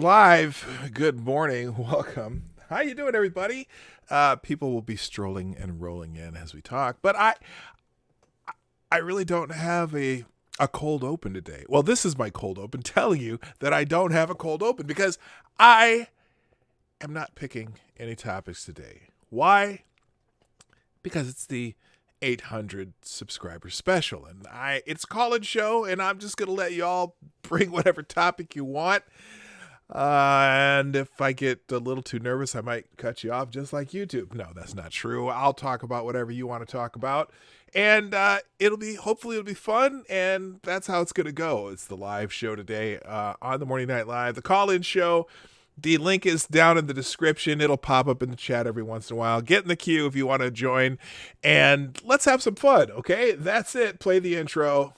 live. Good morning. Welcome. How you doing, everybody? People will be strolling and rolling in as we talk, but I really don't have a cold open today. Well, this is my cold open telling you that I don't have a cold open because I am not picking any topics today. Why? Because it's the 800 subscriber special, and it's a call-in show, and I'm just gonna let y'all bring whatever topic you want. And if I get a little too nervous, I might cut you off just like YouTube. No, that's not true. I'll talk about whatever you want to talk about. And hopefully it'll be fun. And that's how it's going to go. It's the live show today on the Morning Night Live, the call-in show. The link is down in the description. It'll pop up in the chat every once in a while. Get in the queue if you want to join. And let's have some fun, okay? That's it. Play the intro.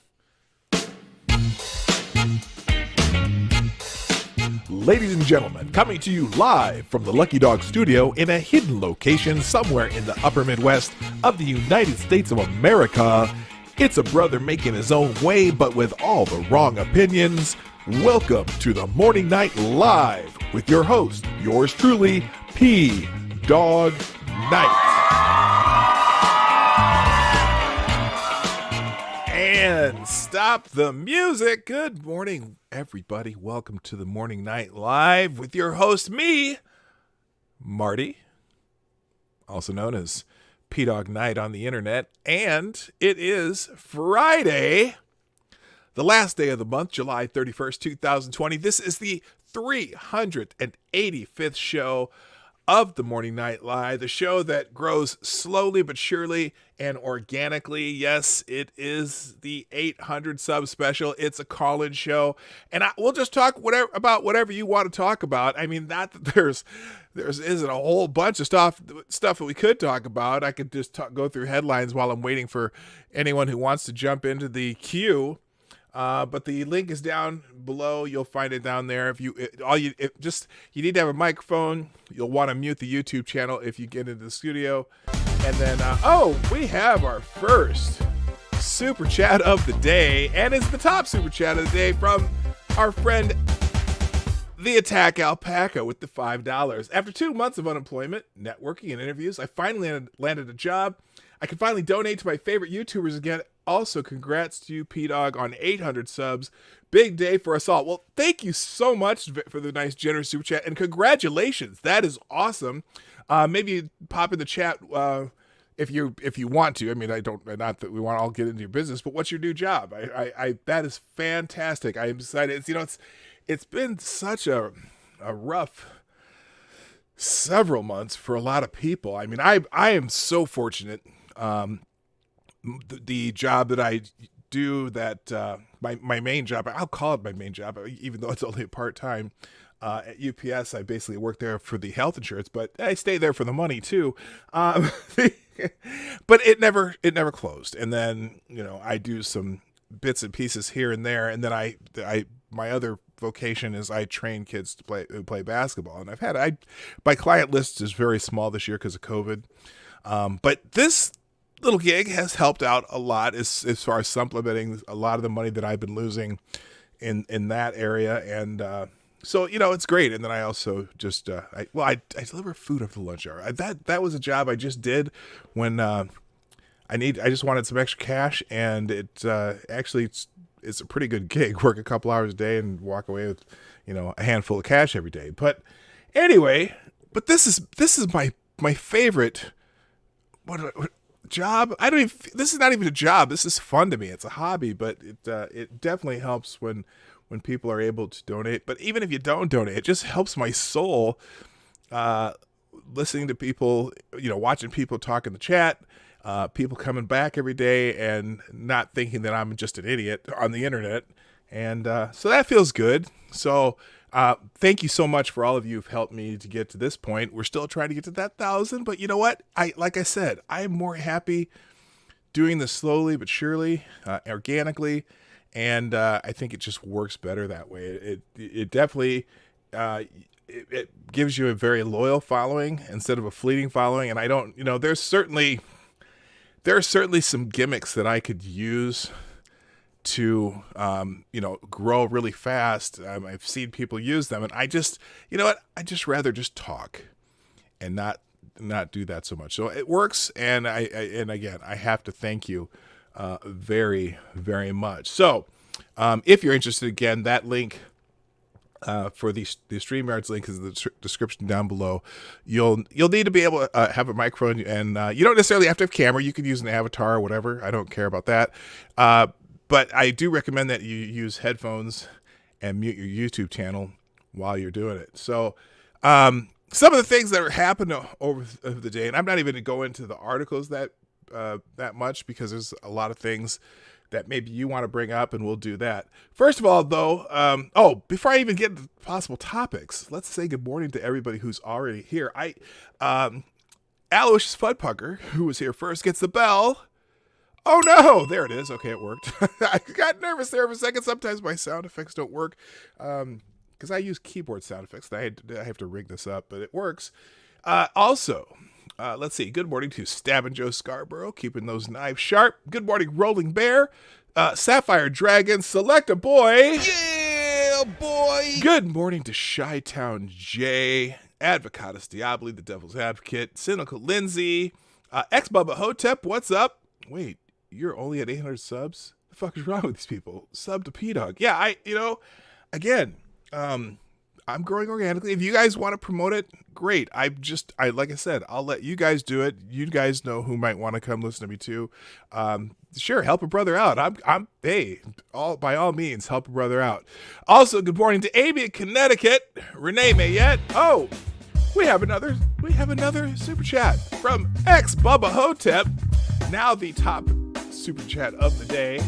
Ladies and gentlemen, coming to you live from the Lucky Dog studio in a hidden location somewhere in the upper Midwest of the United States of America, it's a brother making his own way, but with all the wrong opinions. Welcome to the Morning Night Live with your host, yours truly, PDawg Night. And stop the music. Good morning, everybody. Welcome to the Morning Night Live with your host, me, Marty, also known as PDawg Night on the internet. And it is Friday, the last day of the month, July 31st, 2020. This is the 385th show of the Morning Night Live, the show that grows slowly but surely and organically. Yes, it is the 800 sub special. It's a call-in show, and we'll just talk about whatever you want to talk about. I mean, not that there isn't a whole bunch of stuff that we could talk about. I could just go through headlines while I'm waiting for anyone who wants to jump into the queue. But the link is down below. You'll find it down there. If you need to have a microphone. You'll want to mute the YouTube channel if you get into the studio. And then, we have our first super chat of the day, and it's the top super chat of the day from our friend, the Attack Alpaca, with the $5. After 2 months of unemployment, networking, and interviews, I finally landed a job. I can finally donate to my favorite YouTubers again. Also, congrats to you, PDawg, on 800 subs. Big day for us all. Well, thank you so much for the nice, generous super chat, and congratulations. That is awesome. Maybe pop in the chat if you want to. I mean, not that we want to all get into your business, but what's your new job? That is fantastic. I am excited. It's been such a rough several months for a lot of people. I mean, I am so fortunate. The job that I do, that my main job, I'll call it my main job, even though it's only part-time. At UPS, I basically work there for the health insurance, but I stay there for the money too. But it never closed. And then, I do some bits and pieces here and there. And then my other vocation is I train kids to play basketball. And my client list is very small this year because of COVID. But this little gig has helped out a lot as far as supplementing a lot of the money that I've been losing in that area. And so, it's great. And then I also just, I deliver food after the lunch hour. That was a job I just did when I just wanted some extra cash. And it's a pretty good gig. Work a couple hours a day and walk away with, a handful of cash every day. But anyway, this is my favorite job. This is not even a job. This is fun to me. It's a hobby, but it definitely helps when people are able to donate. But even if you don't donate, it just helps my soul, listening to people, watching people talk in the chat, people coming back every day and not thinking that I'm just an idiot on the internet. And so that feels good. So thank you so much for all of you who've helped me to get to this point. We're still trying to get to that 1,000, but you know what? Like I said, I'm more happy doing this slowly but surely, organically, and I think it just works better that way. It definitely it gives you a very loyal following instead of a fleeting following. And I don't, there are certainly some gimmicks that I could use to, grow really fast. I've seen people use them, and I just, you know what? I just rather just talk and not do that so much. So it works. And again, I have to thank you, very, very much. So, if you're interested, again, that link, for the StreamYards link is in the description down below. You'll need to be able to have a microphone, and you don't necessarily have to have a camera. You can use an avatar or whatever. I don't care about that. But I do recommend that you use headphones and mute your YouTube channel while you're doing it. So some of the things that are happening over the day, and I'm not even going to go into the articles that much, because there's a lot of things that maybe you want to bring up, and we'll do that. First of all, though, before I even get into possible topics, let's say good morning to everybody who's already here. Aloysius Fudpucker, who was here first, gets the bell. Oh no, there it is. Okay, it worked. I got nervous there for a second. Sometimes my sound effects don't work, because I use keyboard sound effects. I have to rig this up, but it works. Also, let's see. Good morning to Stabbin' Joe Scarborough, keeping those knives sharp. Good morning, Rolling Bear, Sapphire Dragon, Select a Boy. Yeah, boy. Good morning to Chi-Town J, Advocatus Diabli, the Devil's Advocate, Cynical Lindsay, X-Bubba Hotep, what's up? Wait, you're only at 800 subs? The fuck is wrong with these people? Sub to PDawg. Yeah, again, I'm growing organically. If you guys want to promote it, great. Like I said, I'll let you guys do it. You guys know who might want to come listen to me too. Sure, help a brother out. By all means, help a brother out. Also, good morning to Amy in Connecticut, Renee Mayette. Oh, we have another super chat from X Bubba Hotep, now the top super chat of the day,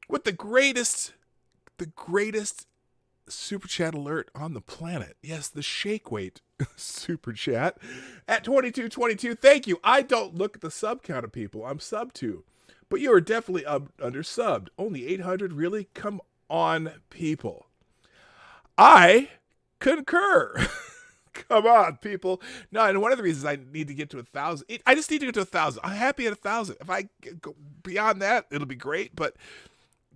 with the greatest super chat alert on the planet. Yes, the shake weight super chat at 2222. Thank you. I don't look at the sub count of people I'm sub to, but you are definitely under subbed. Only 800, really? Come on, people. I concur. Come on, people. No, and one of the reasons I need to get to 1,000, I just need to get to 1,000. I'm happy at 1,000. If I go beyond that, it'll be great, but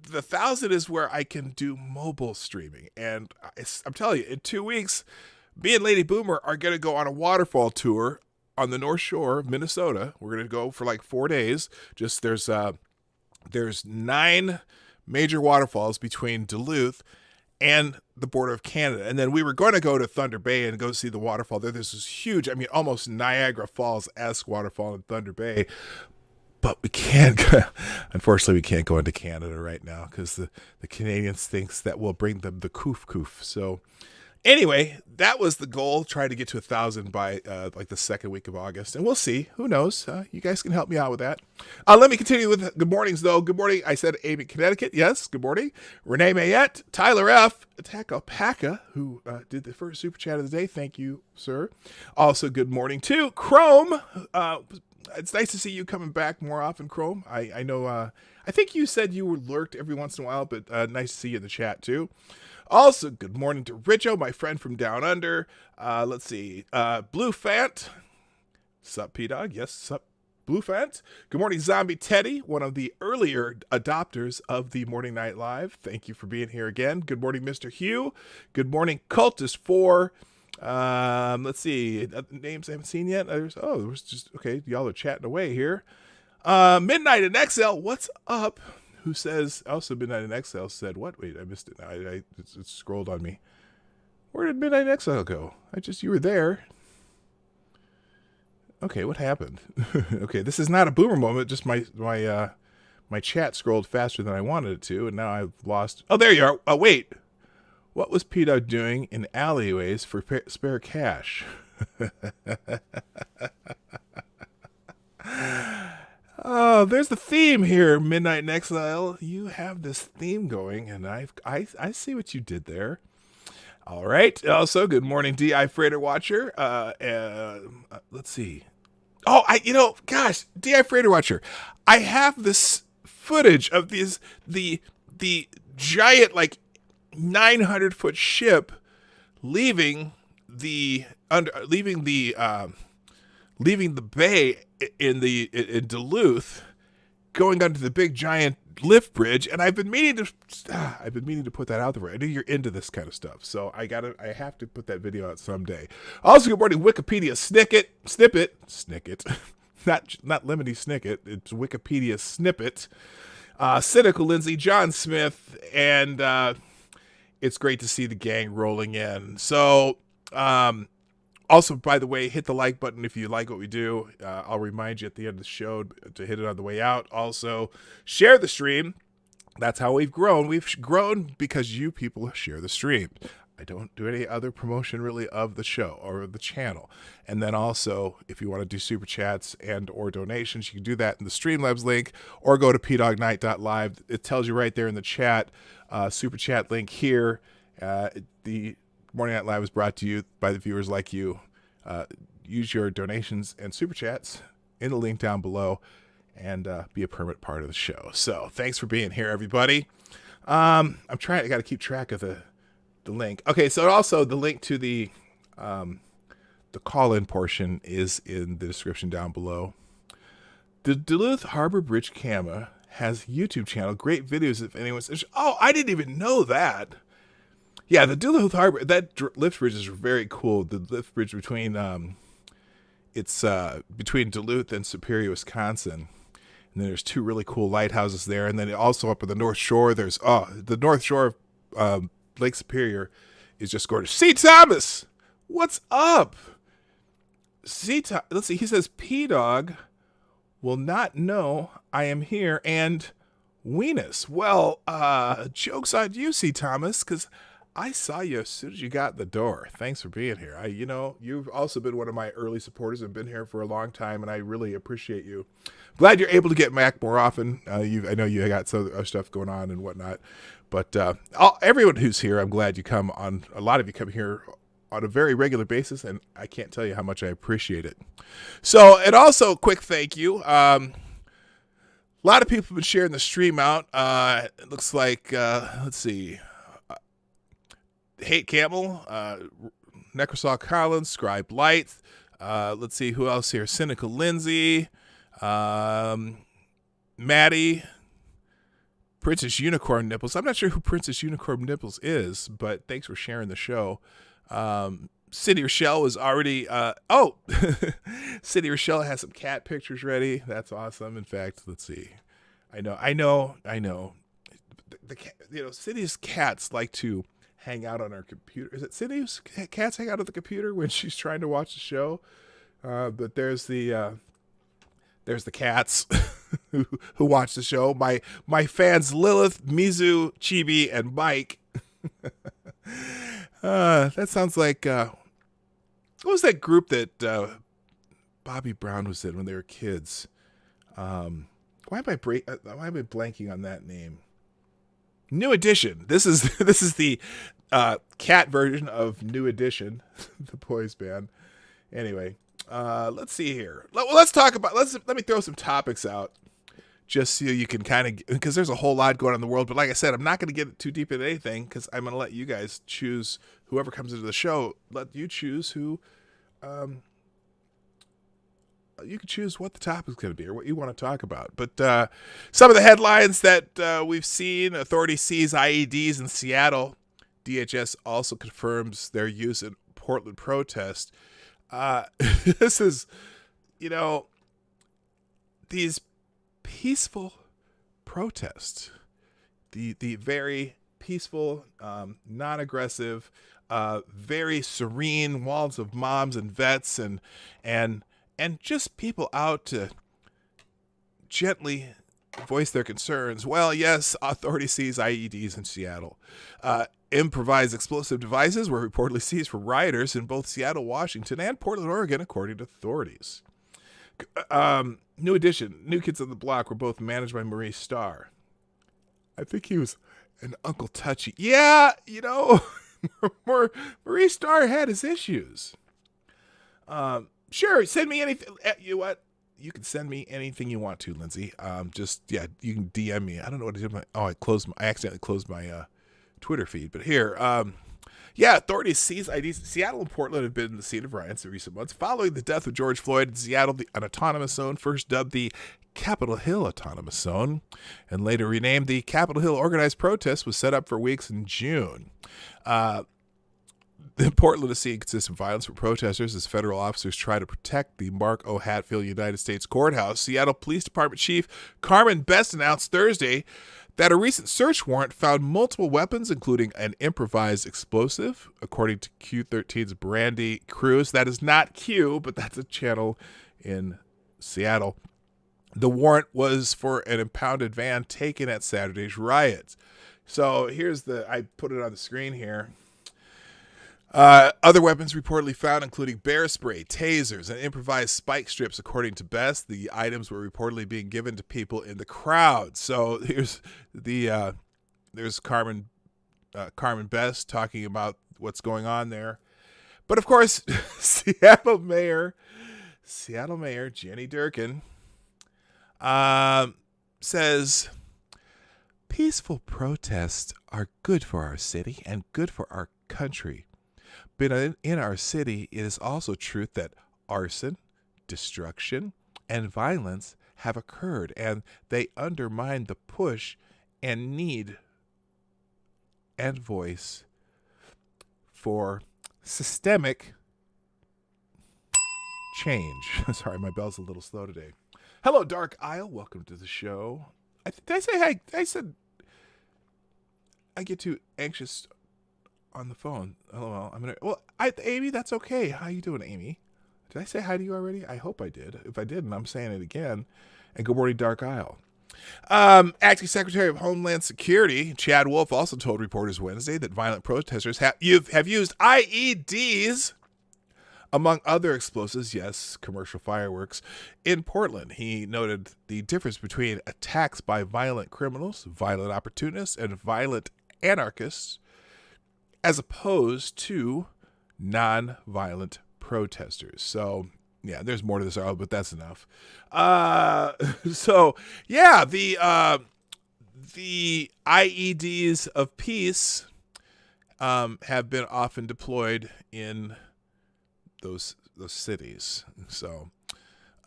the 1,000 is where I can do mobile streaming. And I'm telling you, in 2 weeks, me and Lady Boomer are going to go on a waterfall tour on the North Shore of Minnesota. We're going to go for like 4 days. Just there's 9 major waterfalls between Duluth and the border of Canada. And then we were going to go to Thunder Bay and go see the waterfall there. There's this huge, almost Niagara Falls-esque waterfall in Thunder Bay. But we can't, unfortunately, we can't go into Canada right now because the Canadians thinks that will bring them the coof. So anyway, that was the goal, try to get to 1,000 by like the second week of August. And we'll see. Who knows? You guys can help me out with that. Let me continue with good mornings, though. Good morning. I said Amy, Connecticut. Yes, good morning. Renee Mayette, Tyler F., Attack Alpaca, who did the first super chat of the day. Thank you, sir. Also, good morning to Chrome. It's nice to see you coming back more often, Chrome. I know, I think you said you were lurked every once in a while, but nice to see you in the chat, too. Also, good morning to Richo, my friend from down under. Let's see, Blue Fant. Sup, PDawg? Yes, sup, Blue Fant. Good morning, Zombie Teddy, one of the earlier adopters of the Morning Night Live. Thank you for being here again. Good morning, Mr. Hugh. Good morning, Cultist4. Let's see, names I haven't seen yet. There's just, okay, y'all are chatting away here. Midnight in XL, what's up? Who says, also Midnight in XL said, what? Wait, I missed it now. It scrolled on me. Where did Midnight in XL go? You were there. Okay, what happened? Okay, this is not a boomer moment, just my chat scrolled faster than I wanted it to, and now I've lost, oh, there you are. Oh, wait. What was PDawg doing in alleyways for spare cash? Oh, there's the theme here, Midnight in Exile. You have this theme going, and I see what you did there. All right. Also, good morning, DI Freighter Watcher. Let's see. Oh, gosh, DI Freighter Watcher. I have this footage of the giant, like, 900-foot ship leaving the bay in Duluth going onto the big giant lift bridge, and I've been meaning to put that out there. I know you're into this kind of stuff, so I have to put that video out someday. Also, good morning, Wikipedia snippet, not Lemony Snicket, it's Wikipedia snippet. Cynical Lindsay, John Smith, and it's great to see the gang rolling in. So, also, by the way, hit the like button if you like what we do. I'll remind you at the end of the show to hit it on the way out. Also, share the stream. That's how we've grown. We've grown because you people share the stream. I don't do any other promotion really of the show or the channel. And then also, if you want to do super chats and or donations, you can do that in the Streamlabs link or go to PDawgnight.live. It tells you right there in the chat, super chat link here. The Morning Night Live is brought to you by the viewers like you. Use your donations and super chats in the link down below and be a permanent part of the show. So thanks for being here, everybody. I got to keep track of the link. Okay, so also the link to the call-in portion is in the description down below. The Duluth Harbor Bridge Cama has a YouTube channel. Great videos if anyone's interested. Oh, I didn't even know that. Yeah, the Duluth Harbor, that lift bridge is very cool. The lift bridge between between Duluth and Superior, Wisconsin. And then there's two really cool lighthouses there. And then also up on the North Shore, there's the North Shore of Lake Superior is just gorgeous. C. Thomas, what's up? Let's see. He says PDawg will not know I am here and Weenus. Well, joke's on you, C. Thomas, because I saw you as soon as you got in the door. Thanks for being here. You've also been one of my early supporters and been here for a long time, and I really appreciate you. Glad you're able to get back more often. I know you got some other stuff going on and whatnot, but everyone who's here, I'm glad you come on. A lot of you come here on a very regular basis, and I can't tell you how much I appreciate it. So, and also, quick thank you. A lot of people have been sharing the stream out. It looks like, let's see. Hate Camel, Necrosaw Collins, Scribe Light. Let's see who else here. Cynical Lindsay, Maddie, Princess Unicorn Nipples. I'm not sure who Princess Unicorn Nipples is, but thanks for sharing the show. City Rochelle was already. City Rochelle has some cat pictures ready. That's awesome. In fact, let's see. I know. City's cats like to hang out on our computer. Is it City's cats hang out on the computer when she's trying to watch the show? But there's the cats who watch the show. My fans Lilith, Mizu, Chibi, and Mike. That sounds like what was that group that Bobby Brown was in when they were kids? Why am I blanking on that name? New Edition. This is the cat version of New Edition, the boys band. Anyway, let's see here. Let's talk about. Let me throw some topics out, just so you can kind of, because there's a whole lot going on in the world. But like I said, I'm not going to get too deep into anything because I'm going to let you guys choose. Whoever comes into the show, let you choose who. You can choose what the topic's going to be or what you want to talk about. But some of the headlines that we've seen: authority sees IEDs in Seattle. DHS also confirms their use in Portland protest. This is, these peaceful protests, the very peaceful, non-aggressive, very serene walls of moms and vets and just people out to gently voice their concerns. Well, yes, authority sees IEDs in Seattle. Improvised explosive devices were reportedly seized from rioters in both Seattle, Washington, and Portland, Oregon, according to authorities. New Edition, New Kids on the Block were both managed by Maurice Starr. I think he was an Uncle Touchy. Yeah, Maurice Starr had his issues. Sure, send me anything. You know what? You can send me anything you want to, Lindsay. You can DM me. I don't know what to do. I accidentally closed my Twitter feed. But here, Yeah, authorities seized IDs. Seattle and Portland have been the scene of riots in recent months following the death of George Floyd in Seattle, an autonomous zone first dubbed the Capitol Hill Autonomous Zone, and later renamed the Capitol Hill Organized Protest, was set up for weeks in June. Portland is seeing consistent violence from protesters as federal officers try to protect the Mark O. Hatfield United States Courthouse. Seattle Police Department Chief Carmen Best announced Thursday that a recent search warrant found multiple weapons, including an improvised explosive, according to Q13's Brandy Cruz. That is not Q, but that's a channel in Seattle. The warrant was for an impounded van taken at Saturday's riots. So I put it on the screen here. Other weapons reportedly found, including bear spray, tasers, and improvised spike strips. According to Best, the items were reportedly being given to people in the crowd. So there's Carmen Best talking about what's going on there. But of course, Seattle Mayor Jenny Durkin says peaceful protests are good for our city and good for our country. But in our city, it is also true that arson, destruction, and violence have occurred, and they undermine the push and need and voice for systemic change. Sorry, my bell's a little slow today. Hello, Dark Isle. Welcome to the show. Did I say hi? I said I get too anxious on the phone. LOL. Amy, that's okay. How you doing, Amy? Did I say hi to you already? I hope I did. If I didn't, I'm saying it again. And good morning, Dark Isle. Acting Secretary of Homeland Security Chad Wolf also told reporters Wednesday that violent protesters have used IEDs, among other explosives, yes, commercial fireworks, in Portland. He noted the difference between attacks by violent criminals, violent opportunists, and violent anarchists, as opposed to non-violent protesters. So, yeah, there's more to this, but that's enough. The IEDs of peace have been often deployed in those cities. So,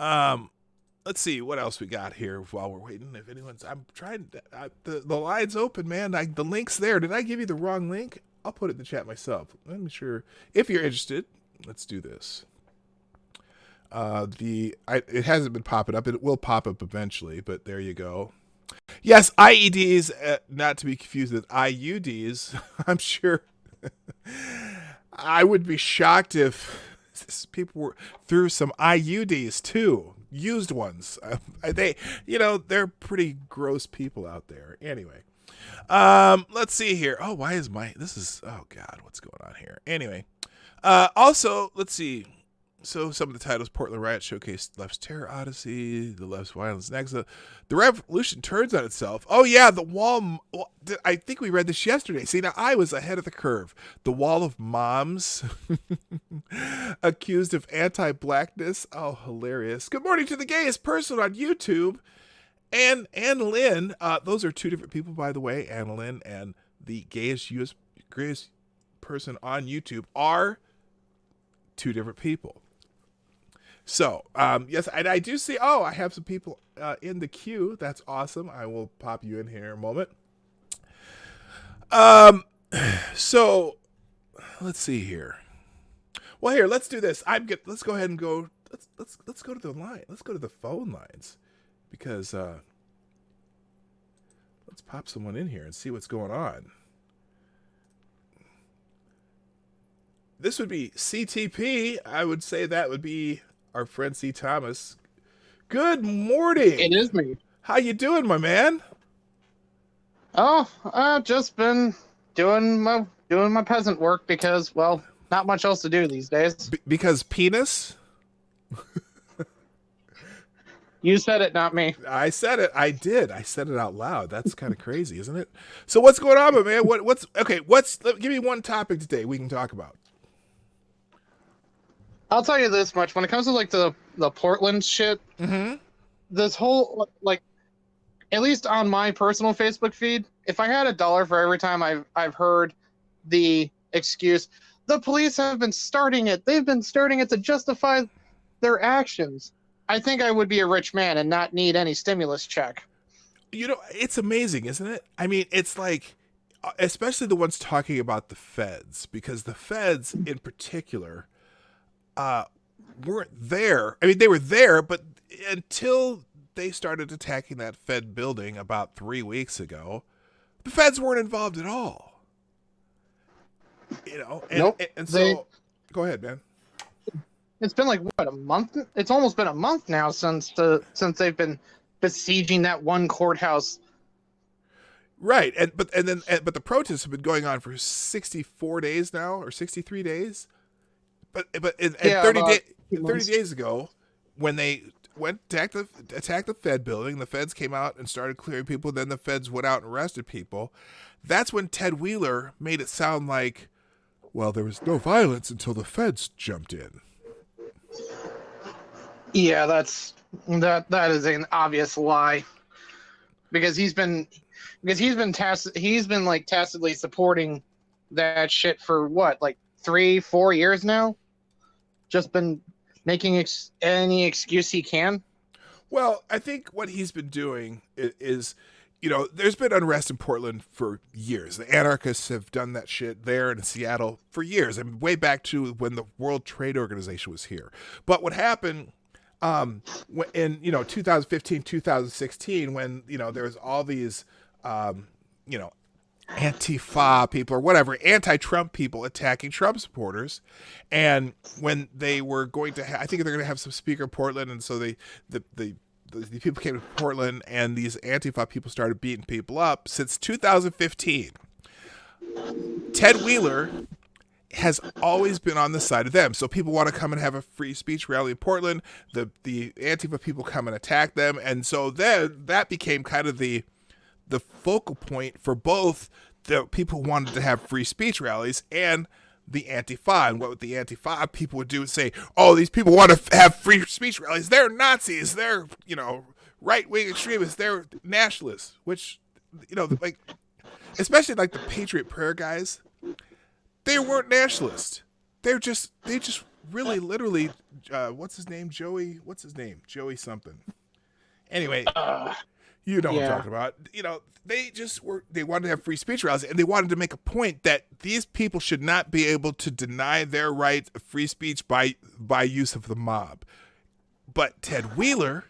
let's see what else we got here while we're waiting. If anyone's, I'm trying. The line's open, man. The link's there. Did I give you the wrong link? I'll put it in the chat myself. I'm sure if you're interested. Let's do this. It hasn't been popping up. It will pop up eventually, but there you go. Yes, IEDs, not to be confused with IUDs. I'm sure. I would be shocked if people threw some IUDs too, used ones. They're pretty gross people out there. Anyway. Let's see here. Oh, why is oh God, what's going on here? Anyway, also, let's see. So some of the titles: Portland Riot showcased left's terror odyssey, the left's violence next. The revolution turns on itself. Oh yeah, the wall. I think we read this yesterday. See, now I was ahead of the curve. The wall of moms accused of anti-blackness. Oh, hilarious. Good morning to the gayest person on YouTube. And Anna Lynn, those are two different people, by the way. Anna Lynn and the gayest person on YouTube are two different people. So, yes, I do see. Oh, I have some people in the queue. That's awesome. I will pop you in here in a moment. So let's see here. Well, here, let's do this. Let's go ahead and go. Let's go to the line. Let's go to the phone lines. Because let's pop someone in here and see what's going on. This would be CTP. I would say that would be our friend C. Thomas. Good morning. It is me. How you doing, my man? Oh, I've just been doing my peasant work because, well, not much else to do these days. Because penis? You said it, not me. I said it. I did. I said it out loud. That's kind of crazy, isn't it? So what's going on, my man? Give me one topic today we can talk about. I'll tell you this much. When it comes to like the Portland shit, this whole at least on my personal Facebook feed, if I had $1 for every time I've heard the excuse. The police have been starting it. They've been starting it to justify their actions. I think I would be a rich man and not need any stimulus check. You know, it's amazing, isn't it? I mean, it's like, especially the ones talking about the feds, because the feds in particular weren't there. I mean, they were there, but until they started attacking that Fed building about 3 weeks ago, the feds weren't involved at all. You know, and, Nope. and so go ahead, man. It's been like what, a month? It's almost been a month now since they've been besieging that one courthouse. Right, but the protests have been going on for 64 days now, or 63 days. But 30 days ago, when they went to attack the Fed building, the feds came out and started clearing people. Then the feds went out and arrested people. That's when Ted Wheeler made it sound like, well, there was no violence until the feds jumped in. Yeah, that is an obvious lie, because he's been like tacitly supporting that shit for what, like 3-4 years now. Just been making any excuse he can. Well, I think what he's been doing is, you know, there's been unrest in Portland for years. The anarchists have done that shit there in Seattle for years. I mean, way back to when the World Trade Organization was here. But what happened in, you know, 2015, 2016, when, you know, there was all these, you know, Antifa people or whatever, anti-Trump people attacking Trump supporters. And when they were going to I think they're going to have some speaker in Portland. And so the people came to Portland and these Antifa people started beating people up. Since 2015, Ted Wheeler has always been on the side of them. So people want to come and have a free speech rally in Portland. The Antifa people come and attack them. And so then that became kind of the focal point for both the people who wanted to have free speech rallies and the Antifa. And what the Antifa people would do is say, oh, these people want to have free speech rallies. They're Nazis. They're, you know, right-wing extremists. They're nationalists, which, you know, like, especially like the Patriot Prayer guys, they weren't nationalists. They just really literally, what's his name? Joey something. Anyway, you know what I'm talking about. You know, they wanted to have free speech rallies, and they wanted to make a point that these people should not be able to deny their right of free speech by use of the mob. But Ted Wheeler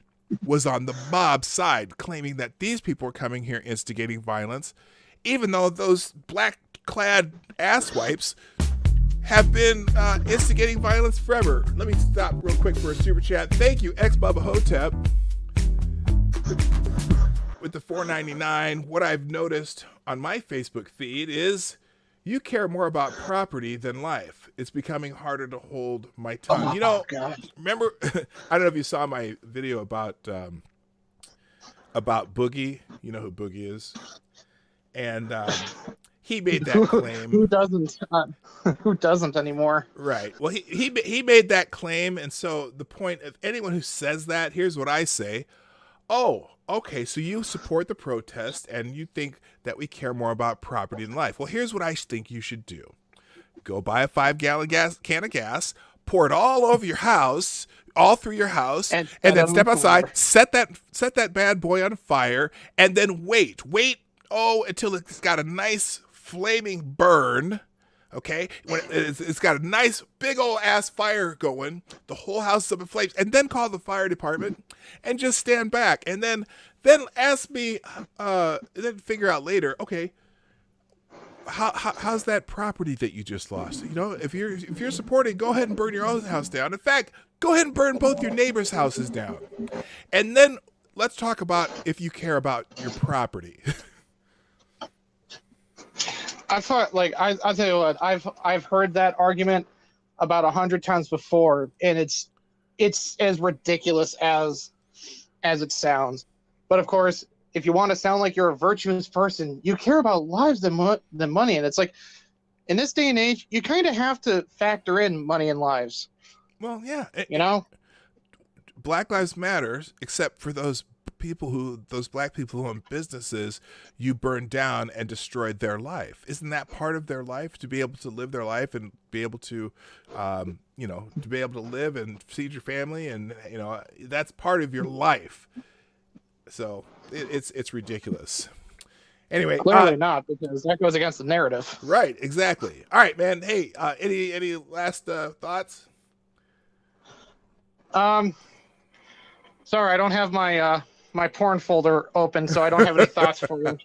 was on the mob side, claiming that these people were coming here instigating violence, even though those black-clad asswipes have been instigating violence forever. Let me stop real quick for a super chat. Thank you, ex-Bubba Hotep, with the $4.99. What I've noticed on my Facebook feed is you care more about property than life. It's becoming harder to hold my tongue. Oh, you know, God. Remember, I don't know if you saw my video about Boogie. You know who Boogie is? And he made that claim. Who doesn't? Who doesn't anymore? Right. Well, he made that claim, and so the point of anyone who says that, here's what I say. Oh, okay, so you support the protest and you think that we care more about property than life. Well, here's what I think you should do. Go buy a 5-gallon can of gas, pour it all over your house, all through your house, and then step outside, set that bad boy on fire, and then wait until it's got a nice flaming burn. Okay, when it's got a nice big old ass fire going, the whole house is up in flames, and then call the fire department and just stand back, and then ask me, then figure out later, okay, how's that property that you just lost? You know, if you're supporting, go ahead and burn your own house down. In fact, go ahead and burn both your neighbors' houses down, and then let's talk about if you care about your property. I thought, like, I'll tell you what, I've heard that argument about 100 times before, and it's as ridiculous as it sounds. But of course, if you want to sound like you're a virtuous person, you care about lives than money. And it's like, in this day and age, you kind of have to factor in money and lives. Well, yeah, you know, Black Lives Matter, except for those those black people who own businesses, you burned down and destroyed their life. Isn't that part of their life, to be able to live their life and be able to, to be able to live and feed your family, and that's part of your life. So it's ridiculous. Anyway, Clearly not, because that goes against the narrative. Right, exactly. All right, man. Hey, any last thoughts? Sorry, I don't have my my porn folder open, so I don't have any thoughts for you.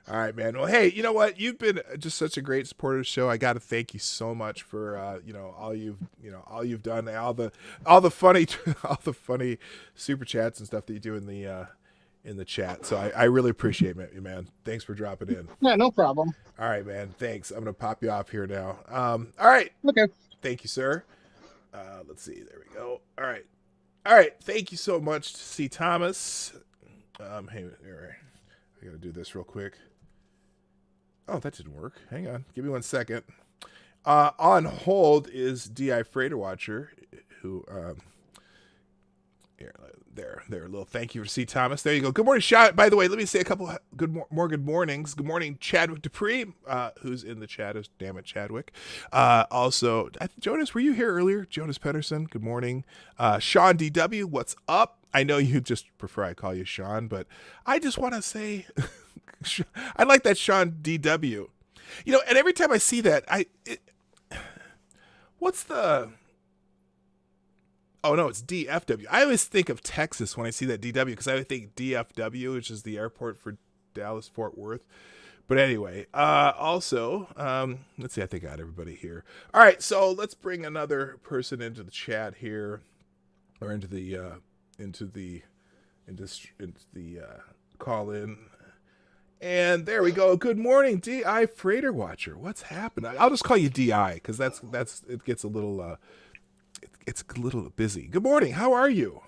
All right, man. Well, hey, you know what? You've been just such a great supporter of the show. I got to thank you so much for all you've done, all the funny super chats and stuff that you do in the chat. So I really appreciate it, man. Thanks for dropping in. Yeah, no problem. All right, man. Thanks. I'm gonna pop you off here now. All right. Okay. Thank you, sir. Let's see. There we go. All right. Thank you so much, C. Thomas. Hey, all right. I gotta do this real quick. Oh, that didn't work. Hang on. Give me 1 second. On hold is D.I. Freighter Watcher, who there, a little thank you for C. Thomas. There you go. Good morning, shout. By the way, let me say a couple good mornings. Good morning, Chadwick Dupree, who's in the chat. Damn it, Chadwick. Also, Jonas, were you here earlier? Jonas Pedersen. Good morning. Sean DW, what's up? I know you just prefer I call you Sean, but I just want to say, I like that Sean DW. And every time I see that, what's the? Oh, no, it's DFW. I always think of Texas when I see that DW, because I would think DFW, which is the airport for Dallas-Fort Worth. But anyway, also, let's see, I think I got everybody here. All right, so let's bring another person into the chat here, or into the call-in. And there we go. Good morning, DI Freighter Watcher. What's happening? I'll just call you DI, because that's it gets a little... It's a little busy. Good morning. How are you?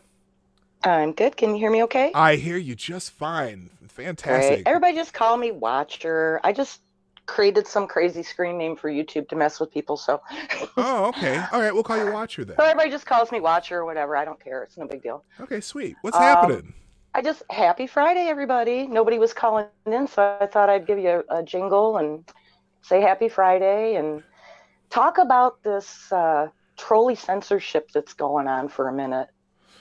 I'm good. Can you hear me okay? I hear you just fine. Fantastic. Great. Everybody just call me Watcher. I just created some crazy screen name for YouTube to mess with people. So. Oh, okay. All right. We'll call you Watcher then. So everybody just calls me Watcher or whatever. I don't care. It's no big deal. Okay, sweet. What's happening? Happy Friday, everybody. Nobody was calling in, so I thought I'd give you a jingle and say Happy Friday and talk about this trolley censorship that's going on for a minute.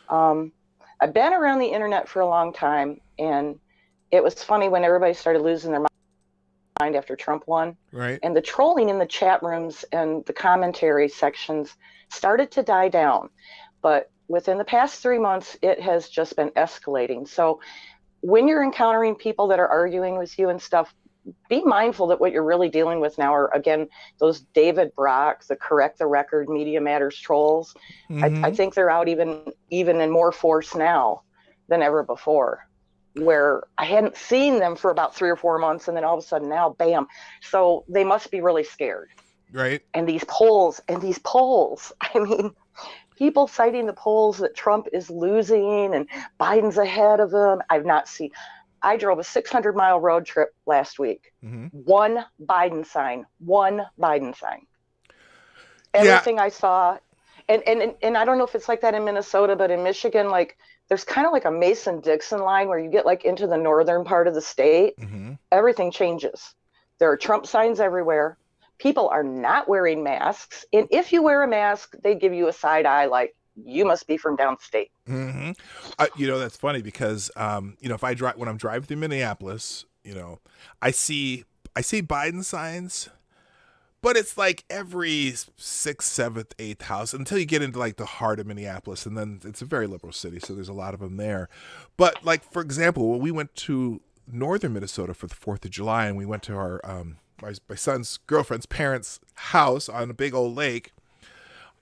I've been around the internet for a long time, and it was funny when everybody started losing their mind after Trump won. Right. And the trolling in the chat rooms and the commentary sections started to die down. But within the past 3 months, it has just been escalating. So when you're encountering people that are arguing with you and stuff, be mindful that what you're really dealing with now are, again, those David Brock, the Correct the Record, Media Matters trolls. Mm-hmm. I think they're out even in more force now than ever before, where I hadn't seen them for about 3 or 4 months, and then all of a sudden now, bam. So they must be really scared. Right. And these polls, I mean, people citing the polls that Trump is losing and Biden's ahead of him. I drove a 600-mile road trip last week. Mm-hmm. One Biden sign. Everything I saw, and I don't know if it's like that in Minnesota, but in Michigan, like there's kind of like a Mason-Dixon line where you get like into the northern part of the state. Mm-hmm. Everything changes. There are Trump signs everywhere. People are not wearing masks. And if you wear a mask, they give you a side eye like, you must be from downstate. Mm-hmm. That's funny because, if when I'm driving through Minneapolis, I see Biden signs, but it's like every 6th, 7th, 8th house until you get into like the heart of Minneapolis. And then it's a very liberal city. So there's a lot of them there. But like, for example, when we went to northern Minnesota for the 4th of July and we went to our, my son's girlfriend's parents' house on a big old lake.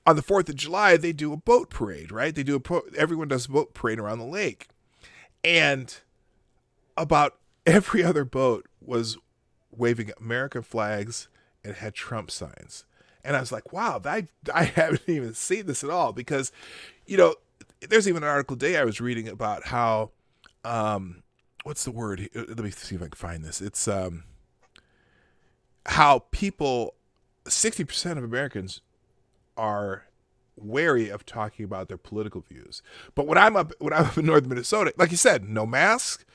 On the 4th of July, they do a boat parade, right? Everyone does a boat parade around the lake. And about every other boat was waving American flags and had Trump signs. And I was like, wow, I haven't even seen this at all. Because, there's even an article today I was reading about how, what's the word? Let me see if I can find this. It's how 60% of Americans are wary of talking about their political views. But when I'm up in northern Minnesota, like you said, no mask.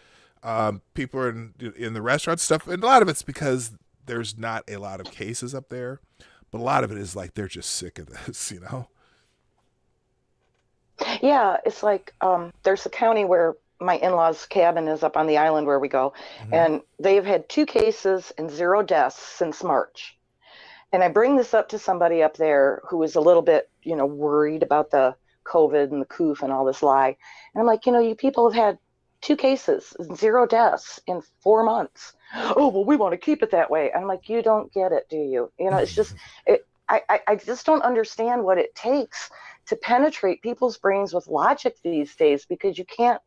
People are in the restaurant stuff, and a lot of it's because there's not a lot of cases up there, but a lot of it is like they're just sick of this, you know? Yeah, it's like there's a county where my in-laws' cabin is up on the island where we go, and they've had 2 cases and 0 deaths since March. And I bring this up to somebody up there who is a little bit, worried about the COVID and the coof and all this lie. And I'm like, you people have had 2 cases, 0 deaths in 4 months. Oh, well, we want to keep it that way. I'm like, you don't get it, do you? It's just, I just don't understand what it takes to penetrate people's brains with logic these days, because you can't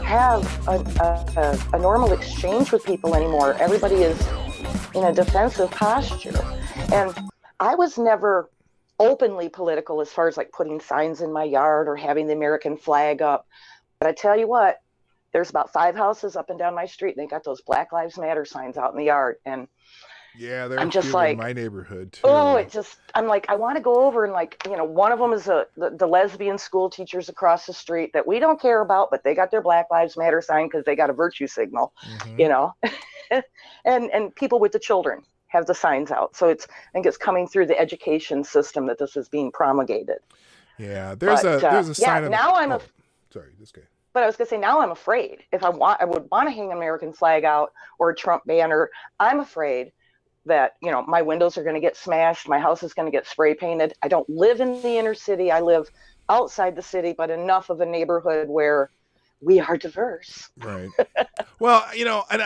have a normal exchange with people anymore. Everybody is in a defensive posture. And I was never openly political as far as like putting signs in my yard or having the American flag up. But I tell you what, there's about 5 houses up and down my street, and they got those Black Lives Matter signs out in the yard. And yeah, they're I'm just like, in my neighborhood too. Oh, I'm like, I want to go over and like, one of them is the lesbian school teachers across the street that we don't care about, but they got their Black Lives Matter sign because they got a virtue signal, and people with the children have the signs out. So I think it's coming through the education system that this is being promulgated. Yeah, there's a sign. Yeah, now sorry, this guy. But I was going to say, now I'm afraid. If I would want to hang an American flag out or a Trump banner. I'm afraid that, my windows are going to get smashed. My house is going to get spray painted. I don't live in the inner city. I live outside the city, but enough of a neighborhood where we are diverse. Right. Well, and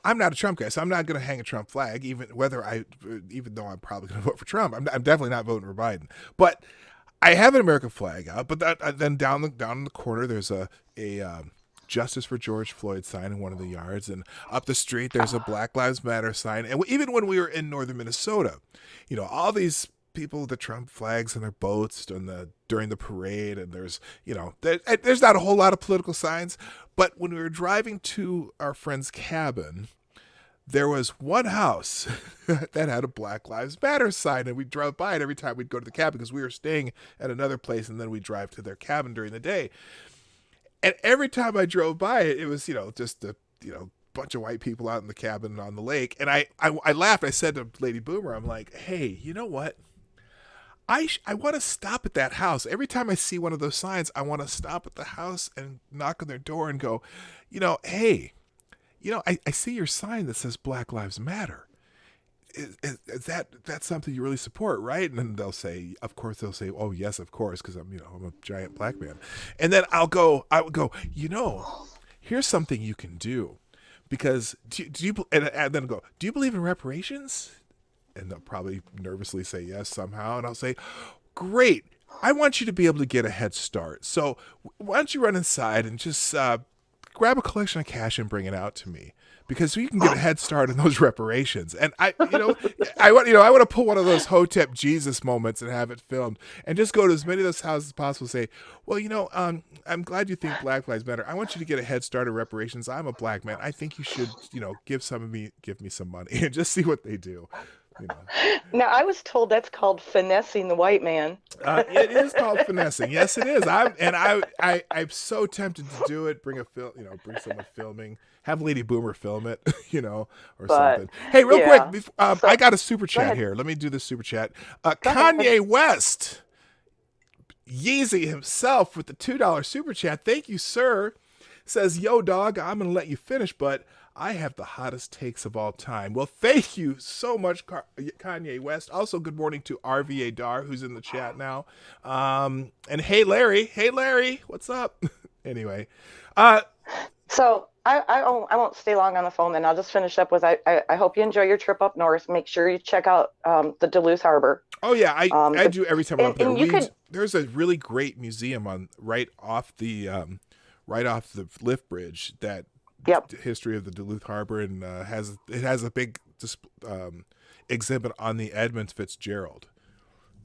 I'm not a Trump guy, so I'm not going to hang a Trump flag, even though I'm probably going to vote for Trump. I'm definitely not voting for Biden. But I have an American flag out, but then down in the corner there's a Justice for George Floyd sign in one of the yards, and up the street there's a Black Lives Matter sign. And even when we were in northern Minnesota, all these people with the Trump flags in their boats during the parade, and there's not a whole lot of political signs. But when we were driving to our friend's cabin, there was one house that had a Black Lives Matter sign, and we drove by it every time we'd go to the cabin because we were staying at another place, and then we'd drive to their cabin during the day. And every time I drove by it, it was, just a, bunch of white people out in the cabin on the lake. And I laughed. I said to Lady Boomer, I'm like, hey, you know what? I want to stop at that house. Every time I see one of those signs, I want to stop at the house and knock on their door and go, hey, I see your sign that says Black Lives Matter. Is that's something you really support, right? And then they'll say, oh yes, of course, because I'm a giant black man. And then I would go, here's something you can do, because do you and then go, do you believe in reparations? And they'll probably nervously say yes somehow, and I'll say, great, I want you to be able to get a head start. So why don't you run inside and just grab a collection of cash and bring it out to me, because you can get a head start in those reparations. And I want to pull one of those Hotep Jesus moments and have it filmed, and just go to as many of those houses as possible. Say, well, I'm glad you think Black Lives Matter. I want you to get a head start in reparations. I'm a black man. I think you should, give me some money, and just see what they do. Now, I was told that's called finessing the white man. It is called finessing. Yes, it is. I'm so tempted to do it. Bring someone filming. Have Lady Boomer film it, or something. Hey, real quick, I got a super chat here. Let me do this super chat. Kanye West, Yeezy himself, with the $2 super chat. Thank you, sir. Says, yo, dog, I'm gonna let you finish, but I have the hottest takes of all time. Well, thank you so much, Kanye West. Also, good morning to RVA Dar, who's in the chat now. And hey, Larry, what's up? Anyway. So I won't stay long on the phone, then I'll just finish up with, I hope you enjoy your trip up north. Make sure you check out the Duluth Harbor. Oh, yeah, I do every time I'm up there. There's a really great museum right off the lift bridge that history of the Duluth Harbor, and it has a big exhibit on the Edmund Fitzgerald,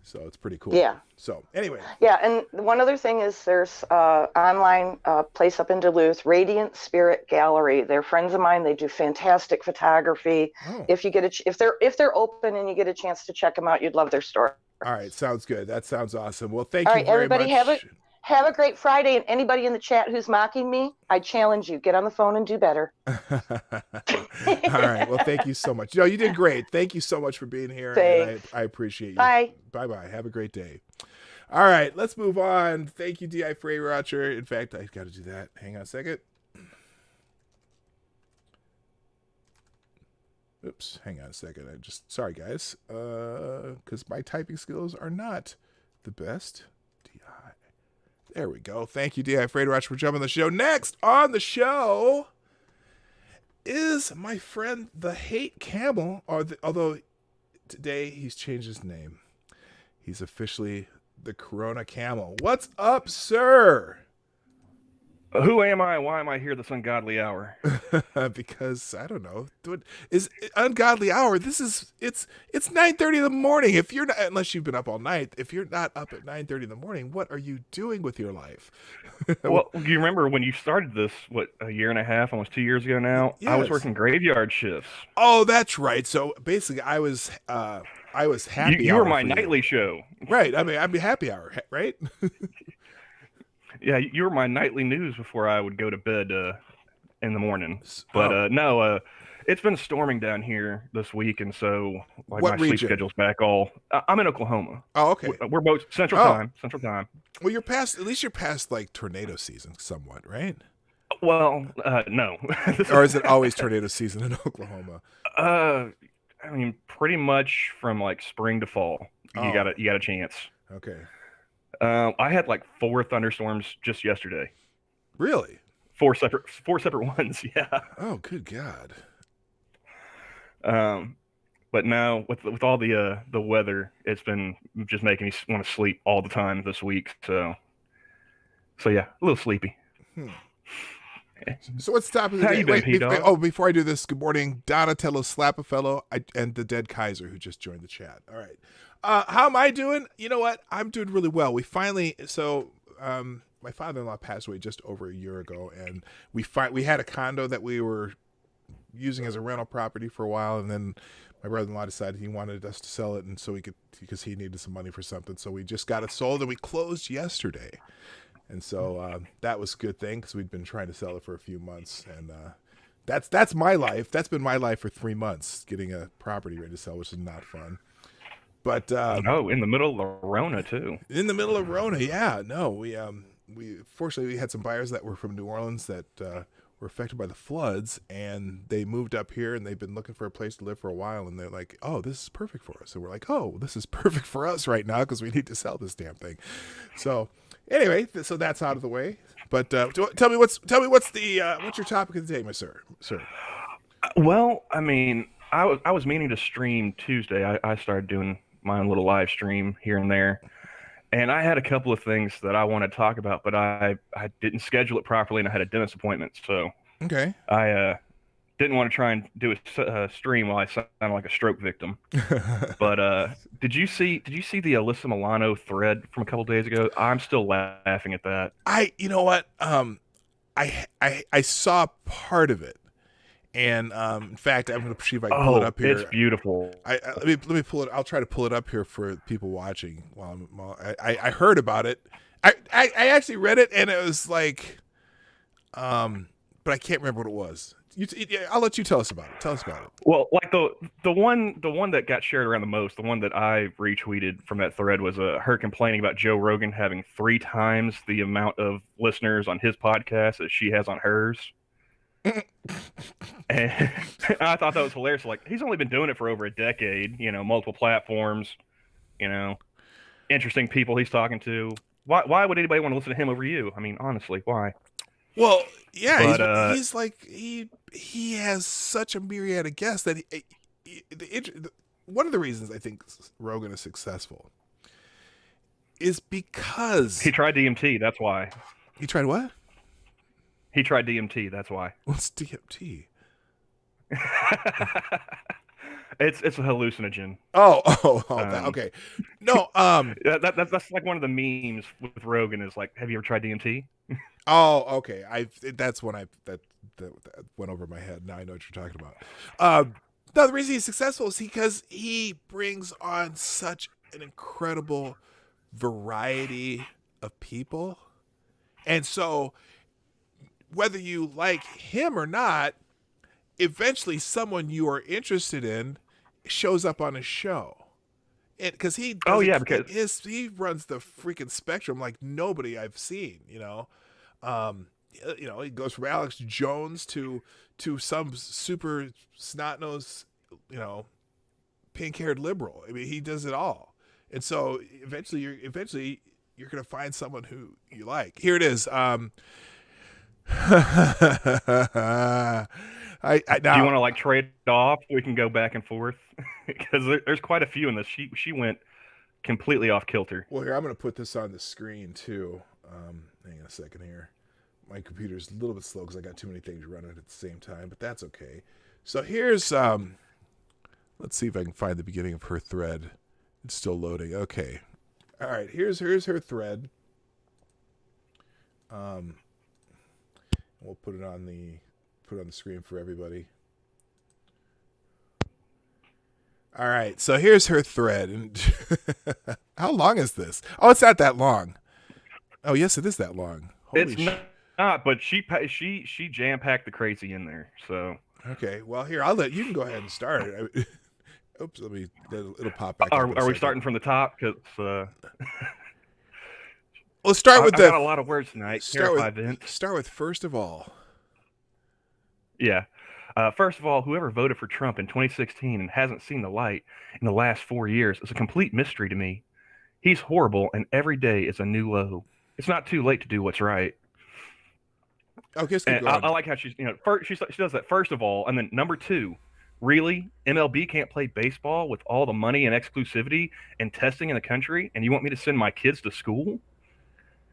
so it's pretty cool. Yeah. So anyway. Yeah, and one other thing is there's online place up in Duluth, Radiant Spirit Gallery. They're friends of mine. They do fantastic photography. Oh. If you get if they're open and you get a chance to check them out, you'd love their store. All right, sounds good. That sounds awesome. Well, thank All you right, very everybody, much. have a great Friday. And anybody in the chat who's mocking me, I challenge you, get on the phone and do better. All right. Well, thank you so much. No, you did great. Thank you so much for being here, and Thanks. I appreciate you. Bye. Bye. Have a great day. All right, let's move on. Thank you, D.I. Freyrocher. In fact, I've got to do that. Hang on a second. Oops, hang on a second. Sorry, guys, because my typing skills are not the best. D.I. There we go. Thank you, D.I. Freyrocher, for jumping on the show. Next on the show is my friend, the Hate Camel, although today he's changed his name. He's officially the Corona Camel. What's up, sir? Who am I? Why am I here this ungodly hour? Because I don't know. Is ungodly hour? It's 9:30 in the morning. If you're not, unless you've been up all night, if you're not up at 9:30 in the morning, what are you doing with your life? Well, do you remember when you started this? What, a year and a half, almost 2 years ago now? Yes. I was working graveyard shifts. Oh, that's right. So basically, I was happy. You were my for nightly you. show, Right? I mean, I'd be happy hour, right? Yeah, you were my nightly news before I would go to bed in the morning. But no, it's been storming down here this week, and so like What my region? sleep schedule's back all. I'm in Oklahoma. Oh, okay. We're both Central Time. Central Time. Well, at least you're past like tornado season somewhat, right? Well, no. Or is it always tornado season in Oklahoma? I mean, pretty much from like spring to fall. You got a chance. Okay. I had like 4 thunderstorms just yesterday. Really? 4 separate ones. Yeah. Oh, good God. But now with all the weather, it's been just making me want to sleep all the time this week. So yeah, a little sleepy. So what's the topic of the How day? you been, PDawg? Before I do this, good morning, Donatello Slap-a-Fellow and the Dead Kaiser, who just joined the chat. All right. How am I doing? You know what? I'm doing really well. My father-in-law passed away just over a year ago, and we had a condo that we were using as a rental property for a while, and then my brother-in-law decided he wanted us to sell it, and so because he needed some money for something, so we just got it sold, and we closed yesterday. And so that was a good thing because we'd been trying to sell it for a few months, and that's my life. That's been my life for 3 months, getting a property ready to sell, which is not fun. But in the middle of Rona too. In the middle of Rona, yeah. No, we fortunately we had some buyers that were from New Orleans that were affected by the floods, and they moved up here, and they've been looking for a place to live for a while, and they're like, "Oh, this is perfect for us." And we're like, "Oh, this is perfect for us right now because we need to sell this damn thing." So anyway, so that's out of the way. But tell me what's your topic of the day, my sir? Well, I mean, I was meaning to stream Tuesday. I started doing my own little live stream here and there, and I had a couple of things that I want to talk about, but I didn't schedule it properly, and I had a dentist appointment, so okay. I didn't want to try and do a stream while I sound like a stroke victim. But did you see the Alyssa Milano thread from a couple of days ago? I'm still laughing at that. You know what? I saw part of it. And in fact, I'm going to see if I can pull it up here. It's beautiful. Let me pull it. I'll try to pull it up here for people watching. I heard about it. I actually read it, and it was like, but I can't remember what it was. I'll let you tell us about it. Tell us about it. Well, like the one that got shared around the most, the one that I retweeted from that thread was her complaining about Joe Rogan having 3 times the amount of listeners on his podcast as she has on hers. And I thought that was hilarious. Like, he's only been doing it for over a decade, multiple platforms, interesting people he's talking to. Why would anybody want to listen to him over you? I mean, honestly, why? Well, yeah, but, he's like he has such a myriad of guests that one of the reasons I think Rogan is successful is because he tried DMT. That's why. He tried what? He tried DMT. That's why. What's DMT? It's a hallucinogen. Okay. No, that's like one of the memes with Rogan is like, have you ever tried DMT? Oh, okay. That's when that went over my head. Now I know what you're talking about. No, the reason he's successful is because he brings on such an incredible variety of people. And so whether you like him or not, eventually someone you are interested in shows up on his show. Because he he runs the freaking spectrum like nobody I've seen, you know. He goes from Alex Jones to some super snot-nosed, you know, pink-haired liberal. I mean, he does it all. And so eventually you're going to find someone who you like. Here it is. Now, do you want to like trade off? We can go back and forth because there's quite a few in this. She went completely off kilter. Well, here I'm going to put this on the screen too. Hang on a second here. My computer's a little bit slow because I got too many things running at the same time, but that's okay. So here's let's see if I can find the beginning of her thread. It's still loading. Okay. All right. Here's her thread. We'll put it on the screen for everybody. All right, so here's her thread. And how long is this? Oh, it's not that long. Oh, yes, it is that long. It's not, but she jam-packed the crazy in there. So okay, well here you can go ahead and start it. Oops, it'll pop back. Are we starting from the top? Because let's start with I've got a lot of words tonight. Start with first of all. Yeah. First of all, whoever voted for Trump in 2016 and hasn't seen the light in the last 4 years is a complete mystery to me. He's horrible, and every day is a new low. It's not too late to do what's right. Okay, I like how she's, first she does that first of all, and then number two, really, MLB can't play baseball with all the money and exclusivity and testing in the country, and you want me to send my kids to school?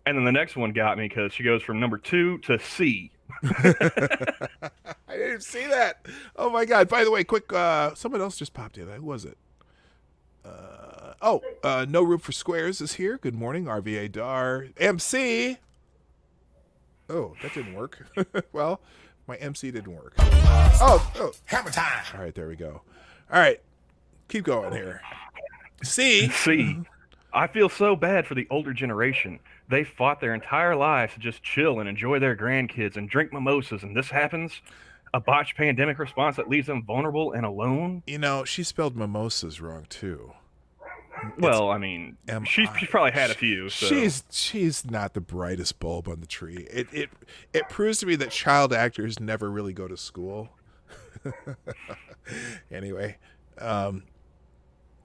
And then the next one got me because she goes from number 2 to C. I didn't see that. Oh my God! By the way, quick, someone else just popped in. Who was it? No Room for Squares is here. Good morning, RVA Dar MC. Oh, that didn't work. Well, my MC didn't work. Oh, Hammer time. All right, there we go. All right, keep going here. C. I feel so bad for the older generation. They fought their entire lives to just chill and enjoy their grandkids and drink mimosas, and this happens? A botched pandemic response that leaves them vulnerable and alone? She spelled mimosas wrong, too. Well, I mean, she's probably had a few. So. She's not the brightest bulb on the tree. It proves to me that child actors never really go to school. Anyway, all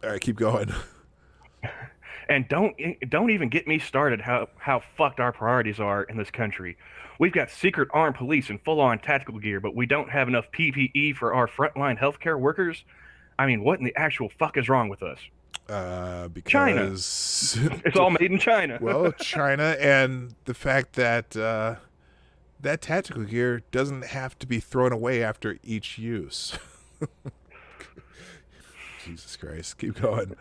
right, keep going. And don't even get me started how fucked our priorities are in this country. We've got secret armed police and full-on tactical gear, but we don't have enough PPE for our frontline healthcare workers. I mean, what in the actual fuck is wrong with us? Because China. It's all made in China. Well, China, and the fact that that tactical gear doesn't have to be thrown away after each use. Jesus Christ, keep going.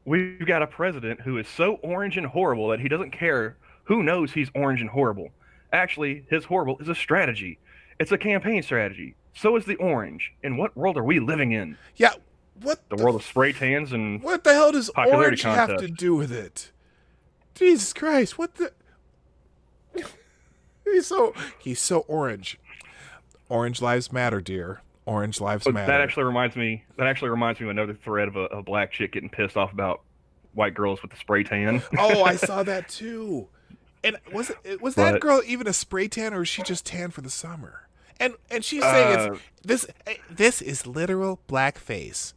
We've got a president who is so orange and horrible that he doesn't care who knows he's orange and horrible. Actually, his horrible is a strategy. It's a campaign strategy. So is the orange. In what world are we living in? Yeah, what the world of spray tans and what the hell does orange contest have to do with it? Jesus Christ, what the? He's so orange. Orange lives matter, dear. Orange lives matter. That actually reminds me of another thread of a black chick getting pissed off about white girls with the spray tan. Oh, I saw that too. And was that girl even a spray tan, or is she just tan for the summer? And she's saying this is literal blackface.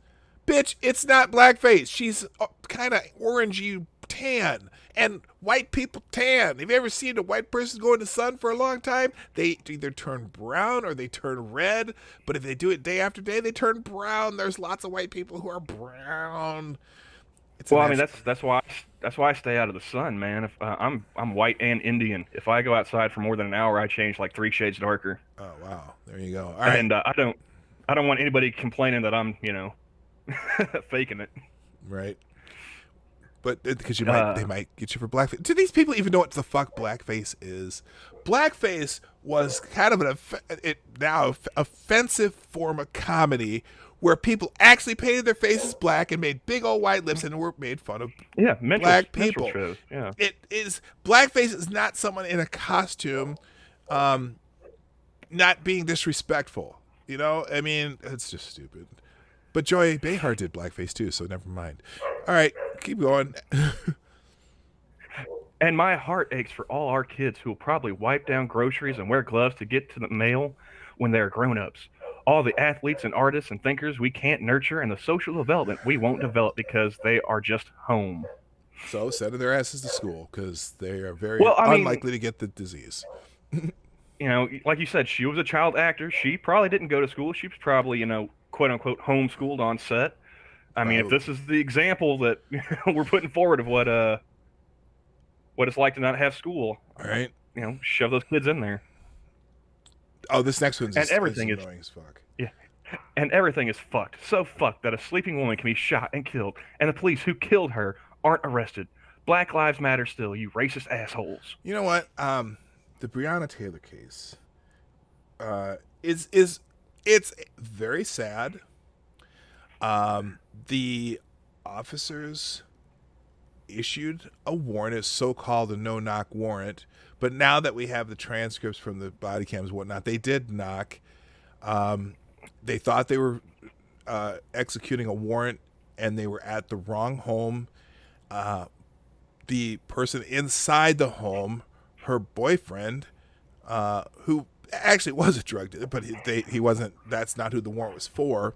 Bitch, it's not blackface. She's kind of orangey tan, and white people tan. Have you ever seen a white person go in the sun for a long time? They either turn brown or they turn red, but if they do it day after day, they turn brown. There's lots of white people who are brown. Well, I mean, that's why I stay out of the sun, man. If I'm white and Indian. If I go outside for more than an hour, I change like 3 shades darker. Oh wow, there you go. All right. And I don't want anybody complaining that I'm faking it. Right. But because they might get you for blackface. Do these people even know what the fuck blackface is? Blackface was kind of an offensive form of comedy where people actually painted their faces black and made big old white lips and were made fun of black people. Shows. Yeah. It is blackface is not someone in a costume, not being disrespectful. You know, I mean, it's just stupid. But Joy Behar did blackface too, so never mind. All right, keep going. And my heart aches for all our kids who will probably wipe down groceries and wear gloves to get to the mail when they're grown-ups. All the athletes and artists and thinkers we can't nurture and the social development we won't develop because they are just home. So sending their asses to school because they are very unlikely to get the disease. You know, like you said, she was a child actor. She probably didn't go to school. She was probably, you know, quote-unquote homeschooled on set. I mean, if this is the example that we're putting forward of what it's like to not have school, all right, you know, shove those kids in there. Oh, this next one's everything is annoying as fuck. Yeah, and everything is fucked. So fucked that a sleeping woman can be shot and killed, and the police who killed her aren't arrested. Black Lives Matter still, you racist assholes. You know what? The Breonna Taylor case is very sad. The officers issued a warrant, a so-called no-knock warrant, but now that we have the transcripts from the body cams and whatnot, they did knock. They thought they were executing a warrant, and they were at the wrong home. The person inside the home, her boyfriend, who actually was a drug dealer, but he wasn't. That's not who the warrant was for.